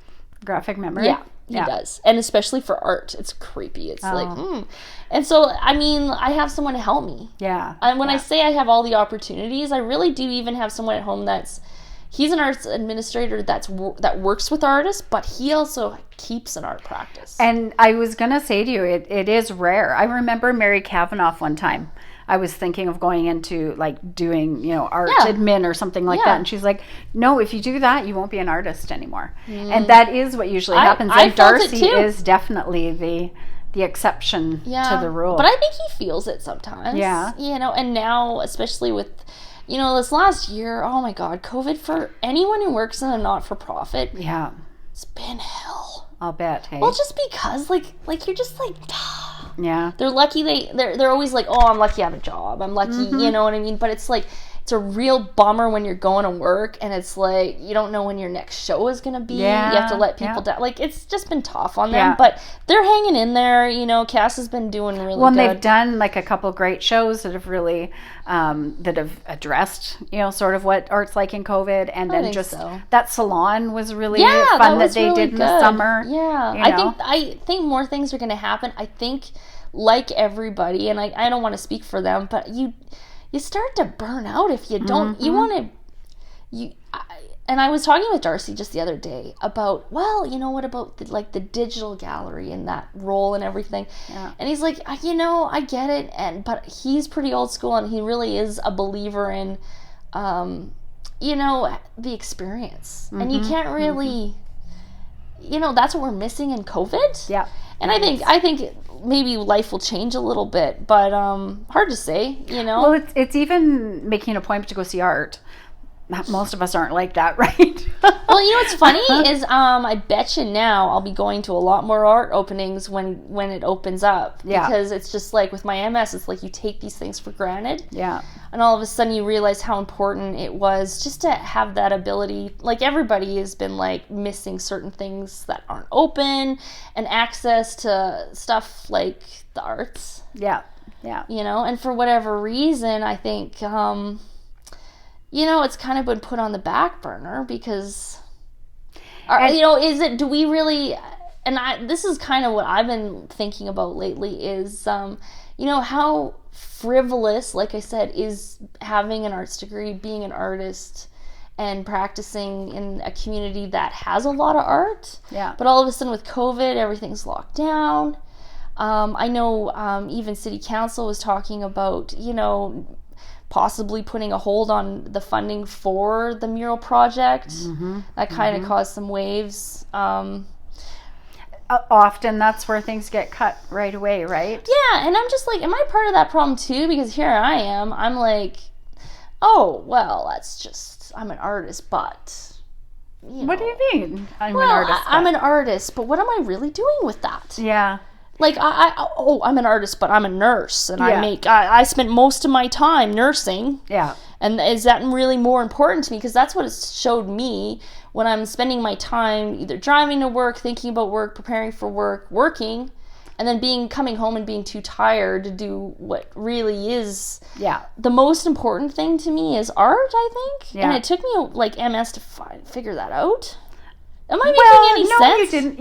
graphic memory. Yeah, he does. And especially for art, it's creepy. It's like, And so, I mean, I have someone to help me. Yeah. And when I say I have all the opportunities, I really do even have someone at home he's an arts administrator that works with artists, but he also keeps an art practice. And I was going to say to you, it is rare. I remember Mary Kavanaugh one time. I was thinking of going into like doing, art admin or something like that. And she's like, no, if you do that, you won't be an artist anymore. And that is what usually happens. And Darcy is definitely the exception to the rule. But I think he feels it sometimes. Yeah. And now, especially with, this last year, oh my God, COVID, for anyone who works in a not-for-profit. Yeah. It's been hell. I'll bet, hey? Well, just because, like you're just like, yeah. They're lucky they're always like, oh, I'm lucky I have a job. I'm lucky, you know what I mean? But it's like, it's a real bummer when you're going to work and it's like, you don't know when your next show is going to be. Yeah, you have to let people down. Like, it's just been tough on them. But they're hanging in there. Cass has been doing really good. Well, and they've done like a couple great shows that have really, that have addressed, sort of what art's like in COVID. And then just that salon was really fun that they did in the summer. Yeah. I think more things are going to happen. I think, like everybody, and I don't want to speak for them, but you start to burn out if you don't. You want to. And I was talking with Darcy just the other day about, what about the digital gallery and that role and everything. Yeah. And he's like, I get it, but he's pretty old school, and he really is a believer in, the experience. And you can't really, that's what we're missing in COVID. Yeah. And I think maybe life will change a little bit, but hard to say, Well, it's even making a point to go see art. Most of us aren't like that, right? Well, what's funny is I bet you now I'll be going to a lot more art openings when it opens up. Yeah. Because it's just like with my MS, it's like you take these things for granted. Yeah. And all of a sudden you realize how important it was just to have that ability. Like, everybody has been like missing certain things that aren't open, and access to stuff like the arts. Yeah. Yeah. And for whatever reason, I think it's kind of been put on the back burner because, do we really, and this is kind of what I've been thinking about lately is, how frivolous, like I said, is having an arts degree, being an artist, and practicing in a community that has a lot of art. Yeah. But all of a sudden with COVID, everything's locked down. I know even City Council was talking about, possibly putting a hold on the funding for the mural project. That kind of caused some waves. Often that's where things get cut right away, right? Yeah, and I'm just like, am I part of that problem too? Because here I am, I'm like, oh, well, I'm an artist, but... What do you mean? I'm an artist, but what am I really doing with that? Yeah. Like, I'm an artist, but I'm a nurse, and I spent most of my time nursing. Yeah. And is that really more important to me? Because that's what it showed me when I'm spending my time either driving to work, thinking about work, preparing for work, working, and then coming home and being too tired to do what really is the most important thing to me is art, I think. Yeah. And it took me like MS to figure that out. Am I making any sense? No, you didn't.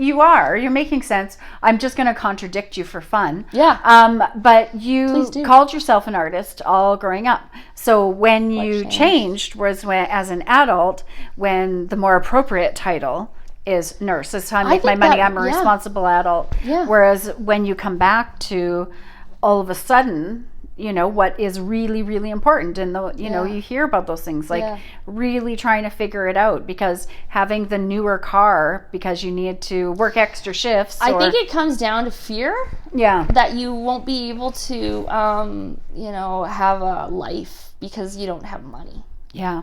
You're making sense. I'm just going to contradict you for fun. Yeah. But you called yourself an artist all growing up. So when you changed was as an adult, when the more appropriate title is nurse. This is how I make my money. I'm a responsible adult. Yeah. Whereas when you come back to all of a sudden, what is really, really important. And, you hear about those things, like really trying to figure it out, because having the newer car because you need to work extra shifts. I think it comes down to fear. Yeah. That you won't be able to, have a life because you don't have money. Yeah.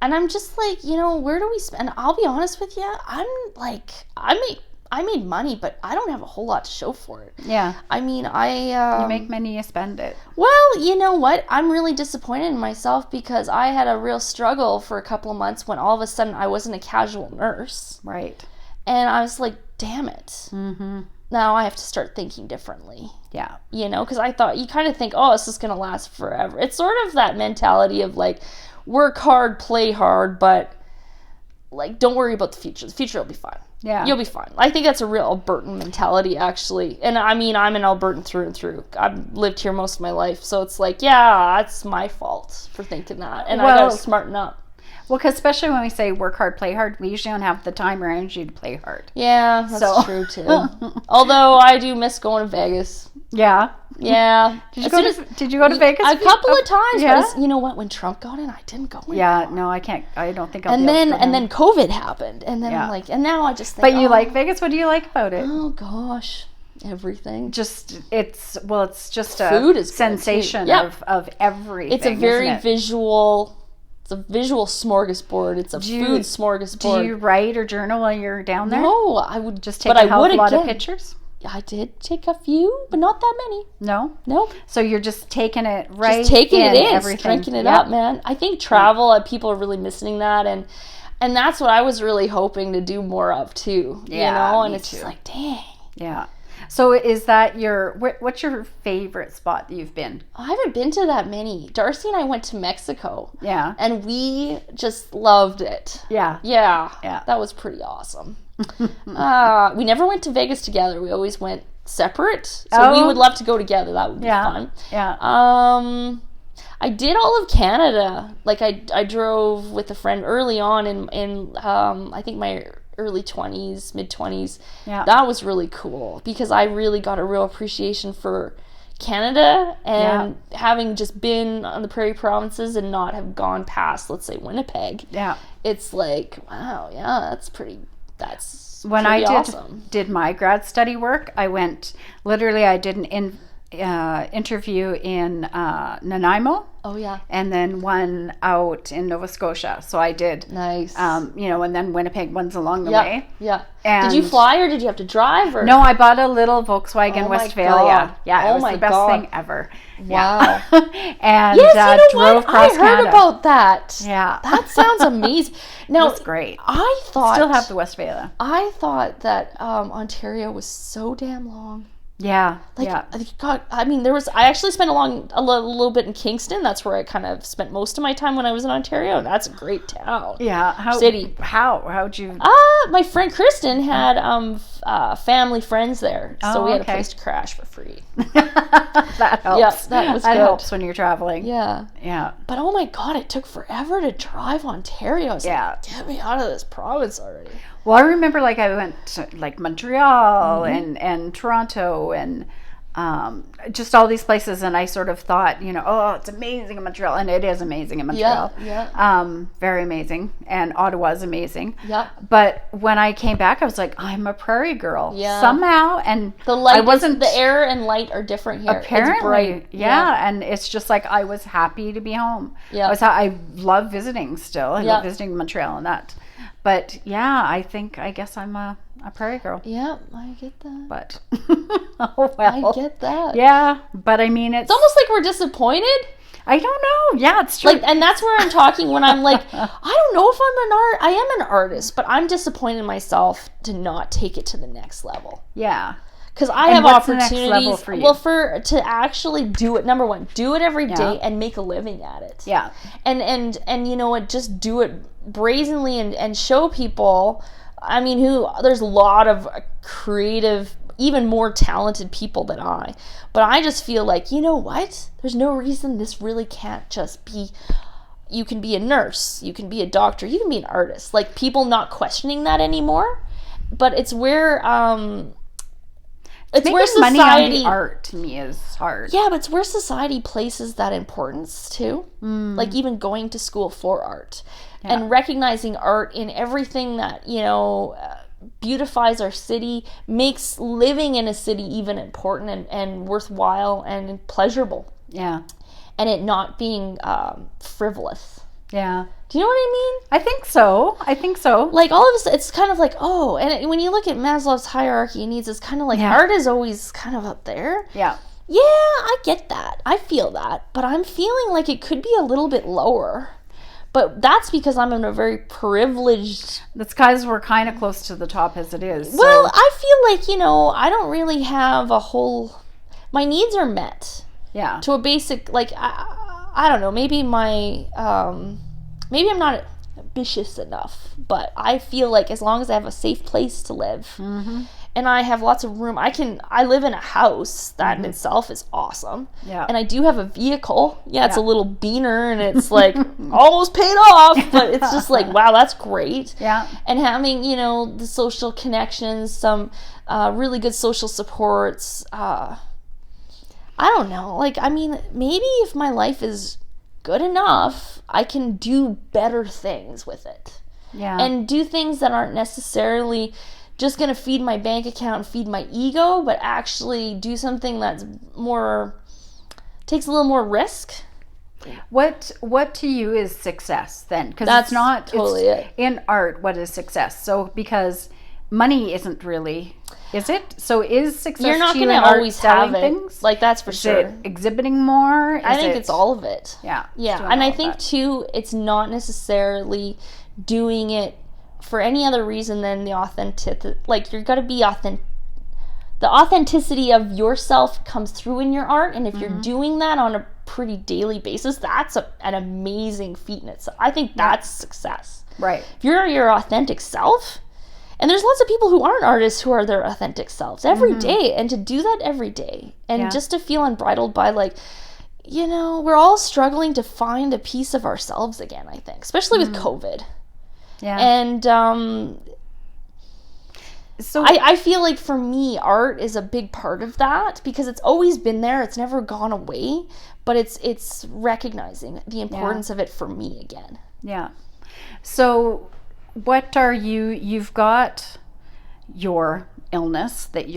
And I'm just like, where do we spend? I'll be honest with you. I'm like, I made money, but I don't have a whole lot to show for it. Yeah. I mean, you make money, you spend it. Well, you know what? I'm really disappointed in myself because I had a real struggle for a couple of months when all of a sudden I wasn't a casual nurse. Right. And I was like, damn it. now I have to start thinking differently. Yeah. You know, because I thought, you kind of think, oh, this is going to last forever. It's sort of that mentality of like, work hard, play hard, but like, don't worry about the future. The future will be fine. Yeah. You'll be fine. I think that's a real Albertan mentality, actually. And I mean, I'm an Albertan through and through. I've lived here most of my life. So it's like, yeah, it's my fault for thinking that. And I got to smarten up. Well, because especially when we say work hard, play hard, we usually don't have the time or energy to play hard. Yeah, that's true too. Although I do miss going to Vegas. Yeah. Yeah. Did you go to Vegas? A couple of times. Yeah. But you know what? When Trump got in, I didn't go anymore. Yeah, no, I can't. I don't think I'll and be then able to go then COVID happened. And then I'm like, and now I just think, but you like Vegas? What do you like about it? Oh, gosh. Everything. It's just a food is sensation of everything. It's a very visual... It's a visual smorgasbord. It's a food smorgasbord. Do you write or journal while you're down there? No, I would just take a lot of pictures. I did take a few, but not that many. No. So you're just taking it right. Just taking it in, everything. drinking it up, man. I think travel, people are really missing that, and that's what I was really hoping to do more of too. Yeah, you know, and me it's too. just like, dang. Yeah. So is that what's your favorite spot that you've been? I haven't been to that many. Darcy and I went to Mexico. Yeah. And we just loved it. Yeah. Yeah. That was pretty awesome. We never went to Vegas together. We always went separate. So we would love to go together. That would be fun. Yeah. I did all of Canada. Like I drove with a friend early on in I think my early 20s, mid 20s. Yeah. That was really cool because I really got a real appreciation for Canada and having just been on the prairie provinces and not have gone past, let's say, Winnipeg. Yeah. It's like, wow, yeah, that's pretty when pretty I awesome. did my grad study work, I did an interview in Nanaimo. Oh yeah. And then one out in Nova Scotia. So I did nice. And then Winnipeg ones along the way. Yeah. And did you fly or did you have to drive? Or? No, I bought a little Volkswagen Westphalia. Yeah, it was the best thing ever. Wow. Yeah. And yes, you know drove what? across I heard Canada. about that. Yeah. That sounds amazing. Now, it's great. I thought still have the Westphalia. I thought that Ontario was so damn long. Yeah. God, I mean, I actually spent a little bit in Kingston. That's where I kind of spent most of my time when I was in Ontario, and that's a great town. Yeah. City. How'd you? My friend Kristen had family friends there, so we had a place to crash for free. That helps. Yeah, that was good. Helps when you're traveling. Yeah. Yeah. But oh my God, it took forever to drive Ontario. I was like, get me out of this province already. Well, I remember I went to Montreal and Toronto and just all these places, and I sort of thought, it's amazing in Montreal, and it is amazing in Montreal. Yeah. Very amazing, and Ottawa is amazing. Yeah. But when I came back, I was like, I'm a prairie girl. Yeah. Somehow, and the air and light are different here. Apparently, it's bright. Yeah, and it's just like I was happy to be home. Yeah. I love visiting still. I love visiting Montreal and that. But yeah, I guess I'm a prairie girl. Yeah, I get that. But oh well. I get that. Yeah, but I mean it's almost like we're disappointed. I don't know. Yeah, it's true. And that's where I'm talking when I'm like, I don't know if I am an artist, but I'm disappointed in myself to not take it to the next level. Yeah. Because I have opportunities for you? To actually do it. Number one, do it every day and make a living at it. Yeah. And you know what, just do it brazenly and show people. I mean, there's a lot of creative, even more talented people than I. But I just feel like, you know what? There's no reason this really can't just be. You can be a nurse, you can be a doctor, you can be an artist. Like, people not questioning that anymore. But it's where it's where society, money on the art to me is hard. Yeah, but it's where society places that importance too. Like even going to school for art and recognizing art in everything that beautifies our city, makes living in a city even important and worthwhile and pleasurable. Yeah, and it not being frivolous. Yeah. Do you know what I mean? I think so. Like all of us, it's kind of like, and when you look at Maslow's hierarchy of needs, it's kind of like art is always kind of up there. Yeah. Yeah, I get that. I feel that. But I'm feeling like it could be a little bit lower. But that's because I'm in a very privileged... That's because we're kind of close to the top as it is. So. Well, I feel like, you know, I don't really have a whole... My needs are met. Yeah. To a basic, like, I don't know, maybe maybe I'm not ambitious enough, but I feel like as long as I have a safe place to live, mm-hmm. and I have lots of room, I live in a house that mm-hmm. in itself is awesome. Yeah. And I do have a vehicle. Yeah, it's a little beaner, and it's like almost paid off, but it's just like, wow, that's great. Yeah. And having, you know, the social connections, some really good social supports, I don't know. Like, I mean, maybe if my life is good enough, I can do better things with it. Yeah. And do things that aren't necessarily just going to feed my bank account and feed my ego, but actually do something that's takes a little more risk. What to you is success then? Because that's it's not totally it. In art, what is success? So because money isn't really, is it? So is success? You're not going to always have it. Things? Like, that's for sure. Is it exhibiting more? I think it's all of it. Yeah. Yeah. And I think too, it's not necessarily doing it for any other reason than the authentic. Like, you've got to be authentic. The authenticity of yourself comes through in your art, and if mm-hmm. you're doing that on a pretty daily basis, that's an amazing feat in itself. I think that's success. Right. If you're your authentic self. And there's lots of people who aren't artists who are their authentic selves every mm-hmm. day. And to do that every day and just to feel unbridled by, like, you know, we're all struggling to find a piece of ourselves again, I think, especially with COVID. Yeah. And so I feel like for me, art is a big part of that because it's always been there. It's never gone away. But it's recognizing the importance of it for me again. Yeah. So... What are you've got your illness that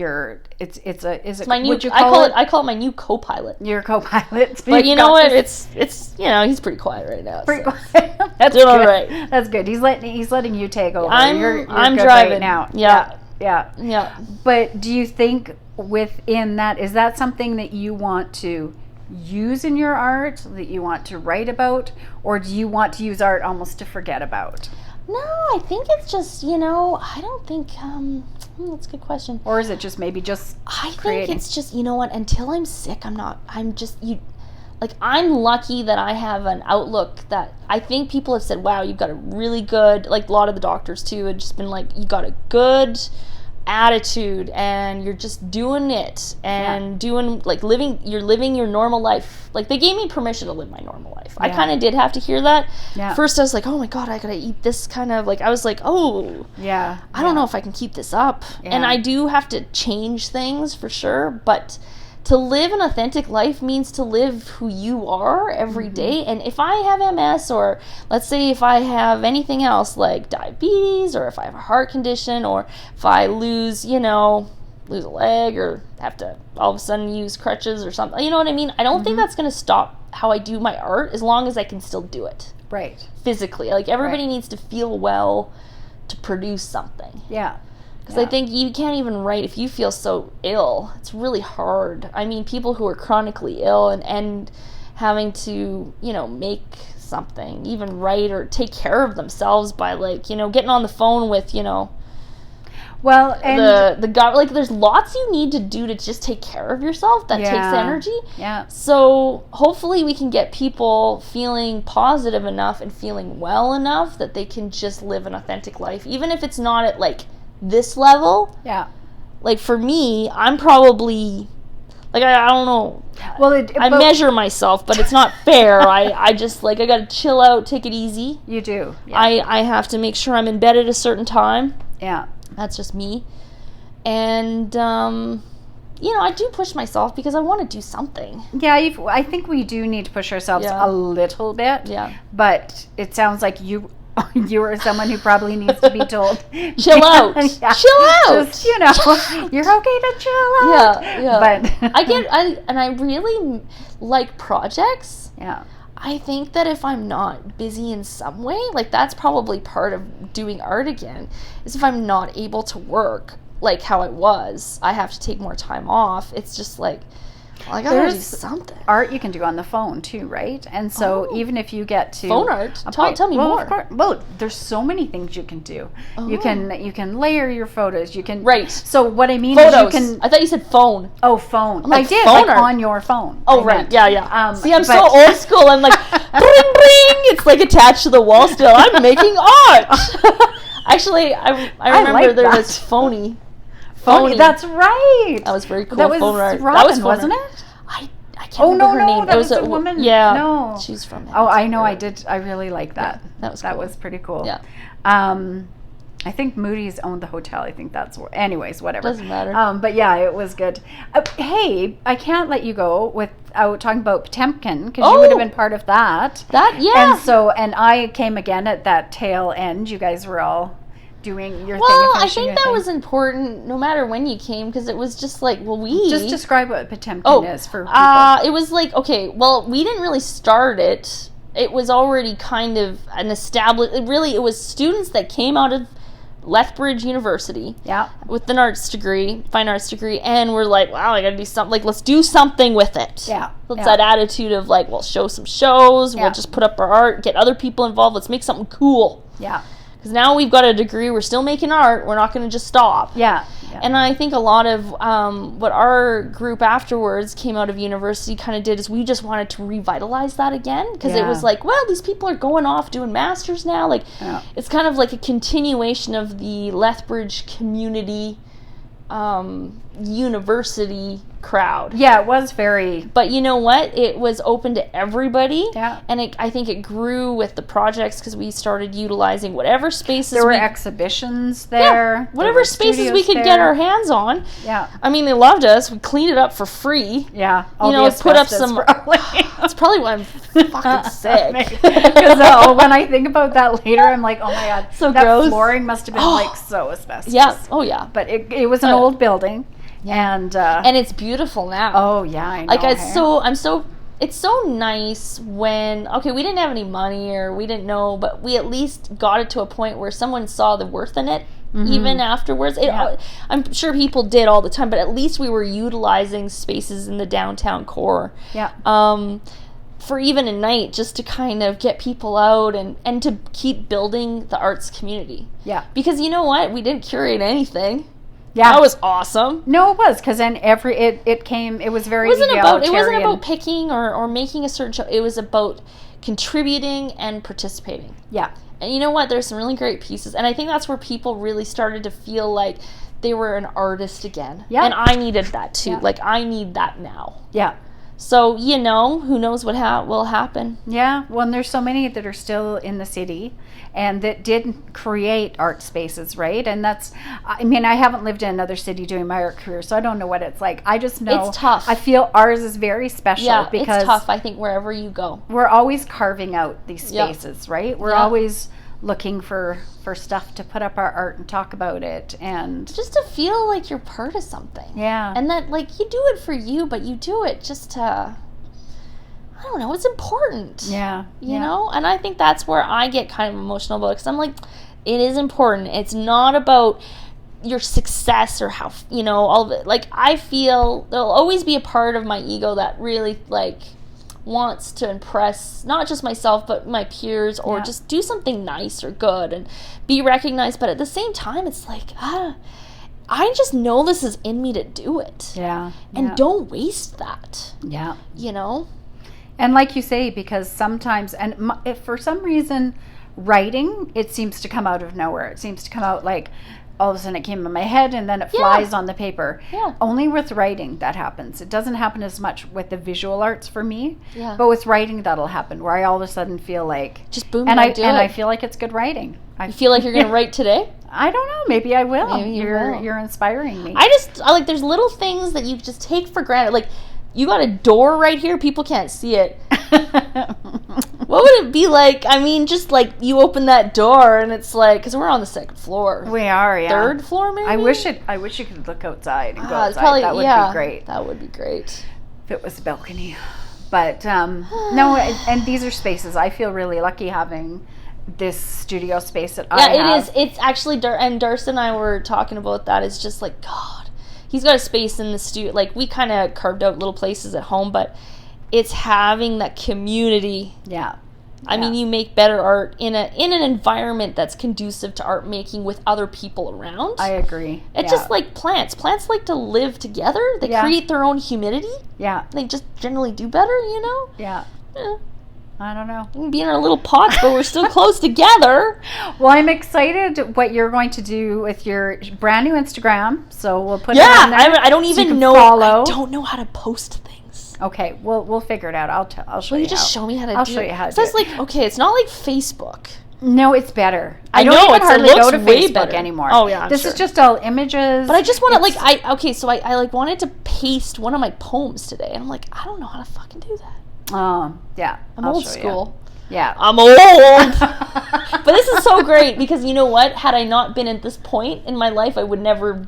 my new, I call it my new co-pilot. Your co-pilot. But you know what? It's you know, he's pretty quiet right now. Pretty quiet. That's doing good. All right. That's good. He's letting you take over. I'm good driving right now. Yeah. But do you think within that, is that something that you want to use in your art, that you want to write about, or do you want to use art almost to forget about? No, I think it's just, you know, I don't think, that's a good question. Or is it just maybe just I creating? think it's just, you know what, until I'm sick, I'm lucky that I have an outlook that I think people have said, wow, you've got a really good, like a lot of the doctors too, had just been like, you got a good attitude and you're just doing it and doing, like, you're living your normal life. Like, they gave me permission to live my normal life. I kind of did have to hear that. First I was like, oh my god, I gotta eat this kind of, like, I was like, oh I don't know if I can keep this up. And I do have to change things for sure, but to live an authentic life means to live who you are every mm-hmm. day. And if I have MS, or let's say if I have anything else like diabetes, or if I have a heart condition, or if I lose a leg, or have to all of a sudden use crutches or something, you know what I mean? I don't mm-hmm. think that's going to stop how I do my art, as long as I can still do it. Right. Physically. Like, everybody needs to feel well to produce something. Yeah. Because I think you can't even write if you feel so ill. It's really hard. I mean, people who are chronically ill and having to, you know, make something, even write or take care of themselves by, like, you know, getting on the phone with, you know, well, and the God, like, there's lots you need to do to just take care of yourself that takes energy. Yeah. So hopefully we can get people feeling positive enough and feeling well enough that they can just live an authentic life, even if it's not at, like, this level. Yeah. Like, for me, I'm probably, like, I don't know. Well, I measure myself, but it's not fair. I just, like, I gotta chill out, take it easy. You do. Yeah. I have to make sure I'm in bed at a certain time. Yeah. That's just me. And, you know, I do push myself because I want to do something. Yeah, I think we do need to push ourselves a little bit. Yeah. But it sounds like you are someone who probably needs to be told, chill out. Chill out. Just, you know, you're okay to chill out. Yeah. But I really like projects. Yeah. I think that if I'm not busy in some way, like, that's probably part of doing art again, is if I'm not able to work like how I was, I have to take more time off. It's just like, I gotta do something. Art you can do on the phone too, right? And so even if you get to phone art, tell me more. Well, there's so many things you can do. You can layer your photos. You can So what I mean photos. is you can. I thought you said phone. Oh, phone. Like I did phone like art. on your phone. Oh, right. Yeah. See, I'm so old school. I'm like, bling bling. It's like attached to the wall still. I'm making art. Actually, I remember there was phony. That's right. That was very cool. That was phone art. Robin, that was phone wasn't art. it? I can't remember her name. That was a woman. Yeah. No. She's from it. Oh, I know. I did. I really like that. Yeah, that was cool. That was pretty cool. Yeah. I think Moody's owned the hotel. I think that's anyways, whatever. Doesn't matter. But yeah, it was good. Hey, I can't let you go without talking about Potemkin because you would have been part of that. And I came again at that tail end. You guys were all doing your thing. Well, I think that was important no matter when you came because it was just like, just describe what Potemkin is for people. It was like, okay, well, we didn't really start it. It was already kind of an established, it was students that came out of Lethbridge University with an fine arts degree, and we're like, wow, I gotta do something, like, let's do something with it. It's that attitude of like, we'll show some shows, we'll just put up our art, get other people involved, let's make something cool. Because now we've got a degree, we're still making art, we're not going to just stop. And I think a lot of what our group afterwards came out of university kind of did is we just wanted to revitalize that again. Because it was like, well, these people are going off doing masters now. Like, it's kind of like a continuation of the Lethbridge community university crowd. It was very... But you know what? It was open to everybody. And I think it grew with the projects because we started utilizing whatever spaces... There were exhibitions there. Whatever spaces we could get our hands on. I mean, they loved us. We cleaned it up for free. Put up some... That's probably why I'm fucking sick. Because when I think about that later, I'm like, oh my God. So that gross. Flooring must have been like so asbestos. But it was an old building. And it's beautiful now. Oh yeah, I know. Like it's so nice when we didn't have any money or we didn't know, but we at least got it to a point where someone saw the worth in it. Even afterwards, I'm sure people did all the time, but at least we were utilizing spaces in the downtown core. For even a night, just to kind of get people out and to keep building the arts community. Because you know what, we didn't curate anything. That was awesome. No, it was, because then it was very egalitarian. It wasn't about picking or making a certain show. It was about contributing and participating. And you know what? There's some really great pieces. And I think that's where people really started to feel like they were an artist again. And I needed that too. Like, I need that now. So, who knows what will happen. Well, and there's so many that are still in the city and that didn't create art spaces, right? And that's, I mean, I haven't lived in another city doing my art career, so I don't know what it's like. I just know it's tough. I feel ours is very special because it's tough, I think, wherever you go. We're always carving out these spaces, right? We're always looking for stuff to put up our art and talk about it, and just to feel like you're part of something. And that, like, you do it for you, but you do it just to, I don't know, it's important. You know? And I think that's where I get kind of emotional about it, because I'm like, it is important. It's not about your success or how, all of it. Like, I feel there'll always be a part of my ego that really, like, wants to impress not just myself but my peers, or just do something nice or good and be recognized. But at the same time, it's like, I just know this is in me to do it. And don't waste that. And like you say, because sometimes, and if for some reason writing, it seems to come out of nowhere. It seems to come out like all of a sudden it came in my head and then it flies on the paper. Only with writing that happens. It doesn't happen as much with the visual arts for me. But with writing, that'll happen, where I all of a sudden feel like, just boom, and I feel like it's good writing. You feel like you're going to write today? I don't know. Maybe I will. Maybe You're inspiring me. I like, there's little things that you just take for granted. Like, you got a door right here. People can't see it. What would it be like? I mean, just like you open that door and it's like, because we're on the second floor. We are, Third floor, maybe? I wish you could look outside and go outside. Probably, that would be great. That would be great. If it was a balcony. But, no, and these are spaces. I feel really lucky having this studio space that I have. It is. It's actually, and Darcy and I were talking about that. It's just like, God, he's got a space in the studio. Like, we kind of carved out little places at home, but it's having that community. Yeah. I mean, you make better art in an environment that's conducive to art making with other people around. I agree. It's just like plants. Plants like to live together. They create their own humidity. Yeah. They just generally do better, you know? Yeah. I don't know. We can be in our little pots, but we're still close together. Well, I'm excited what you're going to do with your brand new Instagram. So we'll put it on there. I don't even know. Follow. I don't know how to post things. Okay, we'll figure it out. I'll show you. You just show me how to do it. I'll show you how to do it. it. It's like, okay, it's not like Facebook. No, it's better. I don't know, even hardly go to way Facebook better anymore. Oh yeah, this is just all images. But I just want to I like wanted to paste one of my poems today, and I'm like, I don't know how to fucking do that. Yeah. I'm old school. Yeah. I'm old. But this is so great because you know what? Had I not been at this point in my life, I would never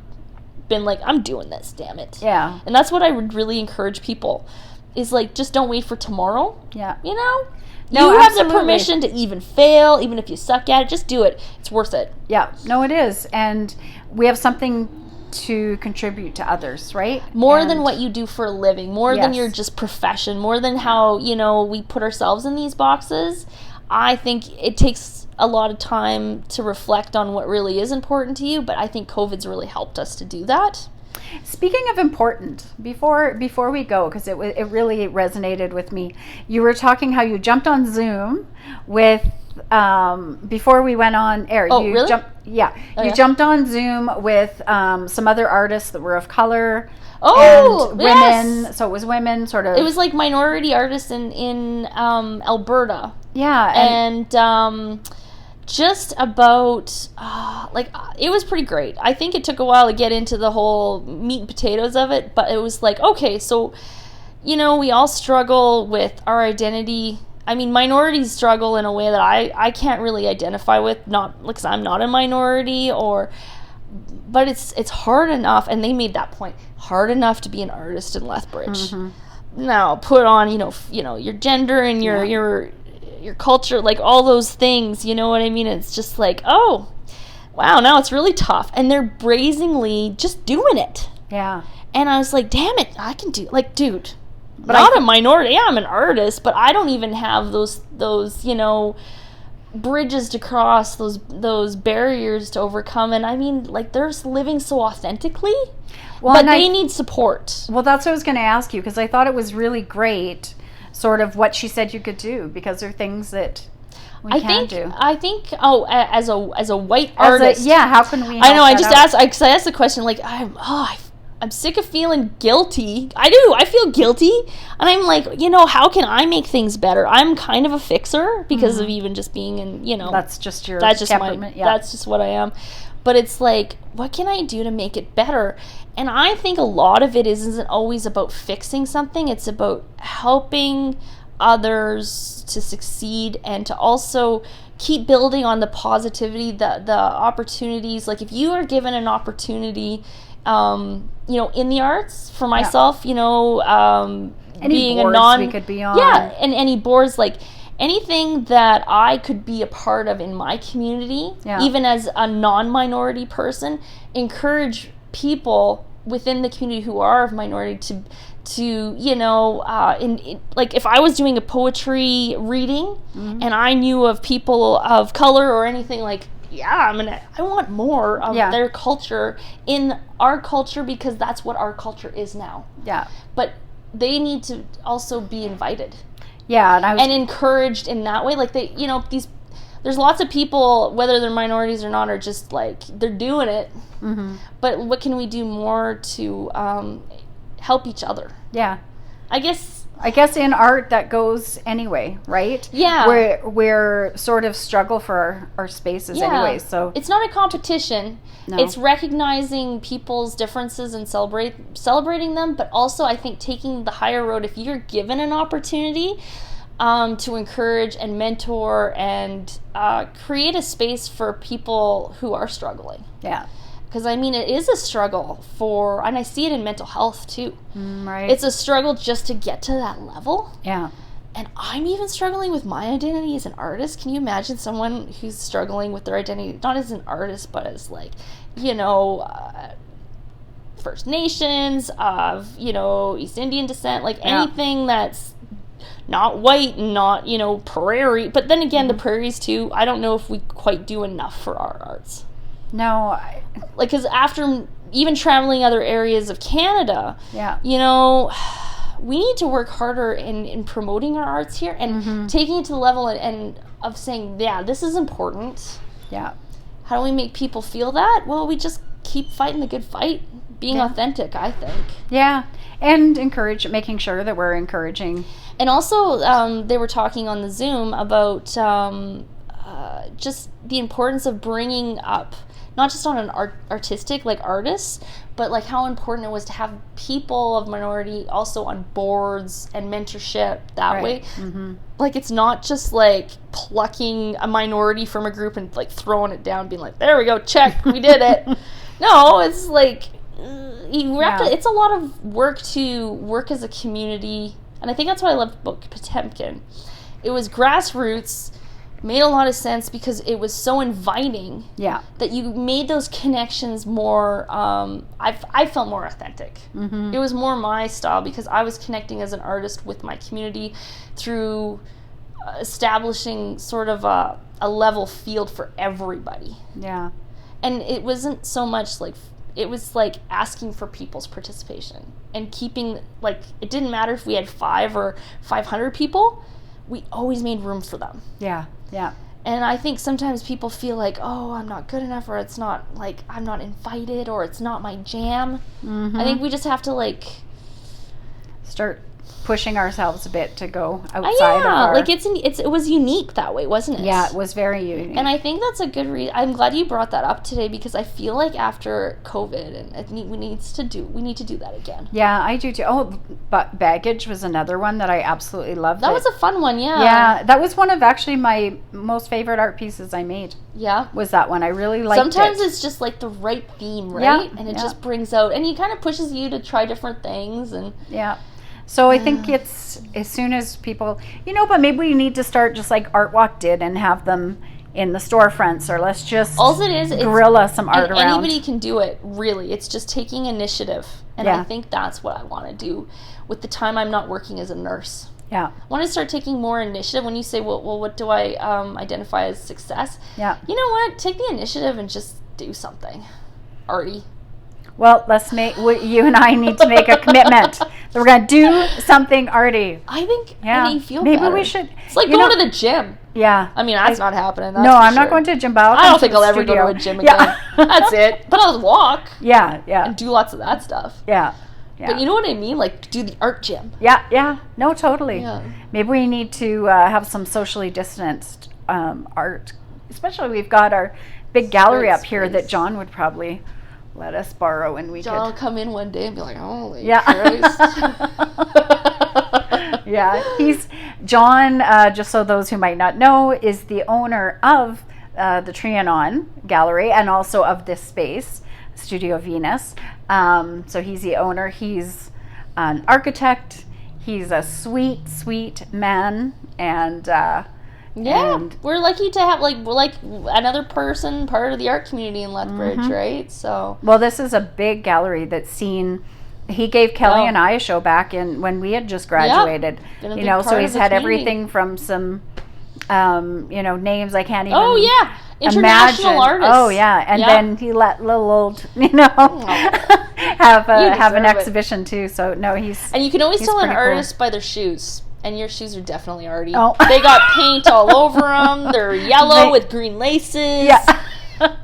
been like, I'm doing this, damn it. Yeah. And that's what I would really encourage people is like, just don't wait for tomorrow. Yeah. You know? No, you have absolutely. the permission to even fail, even if you suck at it. Just do it. It's worth it. Yeah. No, it is. And we have something to contribute to others, right? More than what you do for a living, more than your just profession, more than how, you know, we put ourselves in these boxes. I think it takes a lot of time to reflect on what really is important to you, but I think COVID's really helped us to do that. Speaking of important, before we go, because it really resonated with me, you were talking how you jumped on Zoom with before we went on air. Oh, really? You jumped on Zoom with some other artists that were of color. Oh, and women. Yes. So it was women, sort of. It was like minority artists in Alberta. Yeah, and just about it was pretty great. I think it took a while to get into the whole meat and potatoes of it, but it was like, okay, so you know, we all struggle with our identity. I mean, minorities struggle in a way that I can't really identify with, not because I'm not a minority, but it's hard enough, and they made that point, hard enough to be an artist in Lethbridge. Mm-hmm. Now put on you know your gender and your culture, like all those things, you know what I mean? It's just like, oh wow, now it's really tough, and they're brazenly just doing it. Yeah. And I was like, damn it, I can do, like, dude, but not a minority. Yeah, I'm an artist, but I don't even have those you know, bridges to cross, those barriers to overcome. And I mean, like, they're living so authentically, but they need support. Well, that's what I was going to ask you, because I thought it was really great, sort of what she said you could do, because there are things that we can't do. I think as a white artist, how can we? I know. I just asked the question, like, I'm sick of feeling guilty. I feel guilty. And I'm like, you know, how can I make things better? I'm kind of a fixer because of even just being in, you know. That's just your that's just what I am. But it's like, what can I do to make it better? And I think a lot of it isn't always about fixing something. It's about helping others to succeed and to also keep building on the positivity, the opportunities. Like, if you are given an opportunity, you know, in the arts, for myself, you know, any being boards a non, we could be on. Yeah, and any boards, like anything that I could be a part of in my community, even as a non-minority person, encourage people within the community who are of minority to you know, like, if I was doing a poetry reading and I knew of people of color or anything, like, I want more of their culture in our culture, because that's what our culture is now. Yeah. But they need to also be invited. Yeah, and encouraged in that way. Like, they, you know, there's lots of people, whether they're minorities or not, are just like, they're doing it. Mm-hmm. But what can we do more to help each other? Yeah. I guess in art that goes anyway, right? Yeah. We're sort of struggle for our spaces anyway. So it's not a competition. No. It's recognizing people's differences and celebrating them, but also I think taking the higher road. If you're given an opportunity to encourage and mentor and create a space for people who are struggling. Yeah. Because, I mean, it is a struggle and I see it in mental health, too. Right. It's a struggle just to get to that level. Yeah. And I'm even struggling with my identity as an artist. Can you imagine someone who's struggling with their identity, not as an artist, but as, like, you know, First Nations, of, you know, East Indian descent, like anything that's not white and not, you know, prairie. But then again, the prairies too, I don't know if we quite do enough for our arts. No. Like, because after even traveling other areas of Canada, you know, we need to work harder in promoting our arts here and taking it to the level and of saying, yeah, this is important. Yeah. How do we make people feel that? Well, we just keep fighting the good fight, being authentic, I think. Yeah, and making sure that we're encouraging. And also, they were talking on the Zoom about just the importance of bringing up, not just on an artistic, like artists, but like how important it was to have people of minority also on boards and mentorship that way. Like, it's not just like plucking a minority from a group and like throwing it down, being like, there we go, check, we did it. No, it's like it's a lot of work to work as a community. And I think that's why I loved book Potemkin. It was grassroots, made a lot of sense because it was so inviting that you made those connections more, I felt more authentic. It was more my style because I was connecting as an artist with my community through establishing sort of a level field for everybody. Yeah. And it wasn't so much like, it was like asking for people's participation and keeping, like, it didn't matter if we had 5 or 500 people, we always made room for them. Yeah. Yeah. And I think sometimes people feel like, oh, I'm not good enough, or it's not, like, I'm not invited, or it's not my jam. I think we just have to, like, start pushing ourselves a bit to go outside of our... like it was unique that way, wasn't it? Yeah, it was very unique. And I think that's a good reason. I'm glad you brought that up today because I feel like after COVID, and we need to do that again. Yeah, I do too. Oh, but Baggage was another one that I absolutely loved. That was a fun one, yeah. Yeah, that was one of actually my most favorite art pieces I made. Yeah. Was that one. I really liked it. Sometimes it's just like the right theme, right? And it just brings out, and he kind of pushes you to try different things. And yeah. So I think it's as soon as people, but maybe we need to start just like Art Walk did and have them in the storefronts, or let's just guerrilla some art around. Anybody can do it, really. It's just taking initiative. And I think that's what I want to do with the time I'm not working as a nurse. Yeah. I want to start taking more initiative. When you say, well, what do I identify as success? Yeah. You know what? Take the initiative and just do something. Arty. Well, you and I need to make a commitment that we're going to do something arty. I think you feel maybe better. we should. It's like going to the gym. Yeah. I mean, that's not happening. No, I'm not going to a gym. I don't think I'll ever go to a gym again. Yeah. That's it. But I'll walk. Yeah, yeah. And do lots of that stuff. Yeah. Yeah. But you know what I mean? Like, do the art gym. Yeah, yeah. No, totally. Yeah. Maybe we need to have some socially distanced art. Especially we've got our big gallery up here that John would probably let us borrow, and John will come in one day and be like, holy Christ. Yeah, he's John, just so those who might not know, is the owner of the Trianon Gallery and also of this space, Studio Venus. So he's the owner. He's an architect. He's a sweet, sweet man, and we're lucky to have like another person part of the art community in Lethbridge, right? So this is a big gallery that's seen. He gave Kelly and I a show back when we had just graduated. So he's had everything from some names I can't even international artists. Oh yeah, and then he let little old have an exhibition too. So no, and you can always tell an artist by their shoes. And your shoes are definitely arty. Oh. They got paint all over them. They're yellow with green laces. Yeah.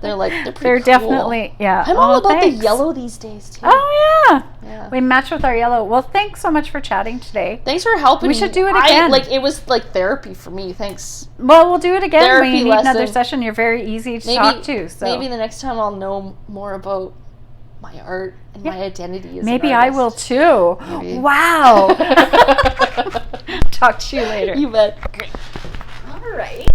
They're pretty They're cool. Definitely, yeah. I'm all about the yellow these days, too. Oh, yeah. We match with our yellow. Well, thanks so much for chatting today. Thanks for helping me. We should do it again. It was like therapy for me. Thanks. Well, we'll do it again. Therapy when you need lesson. another session. You're very easy to talk to. So maybe the next time I'll know more about my art and my identity as maybe an artist. I will too. Maybe. Wow. Talk to you later. You bet. All right.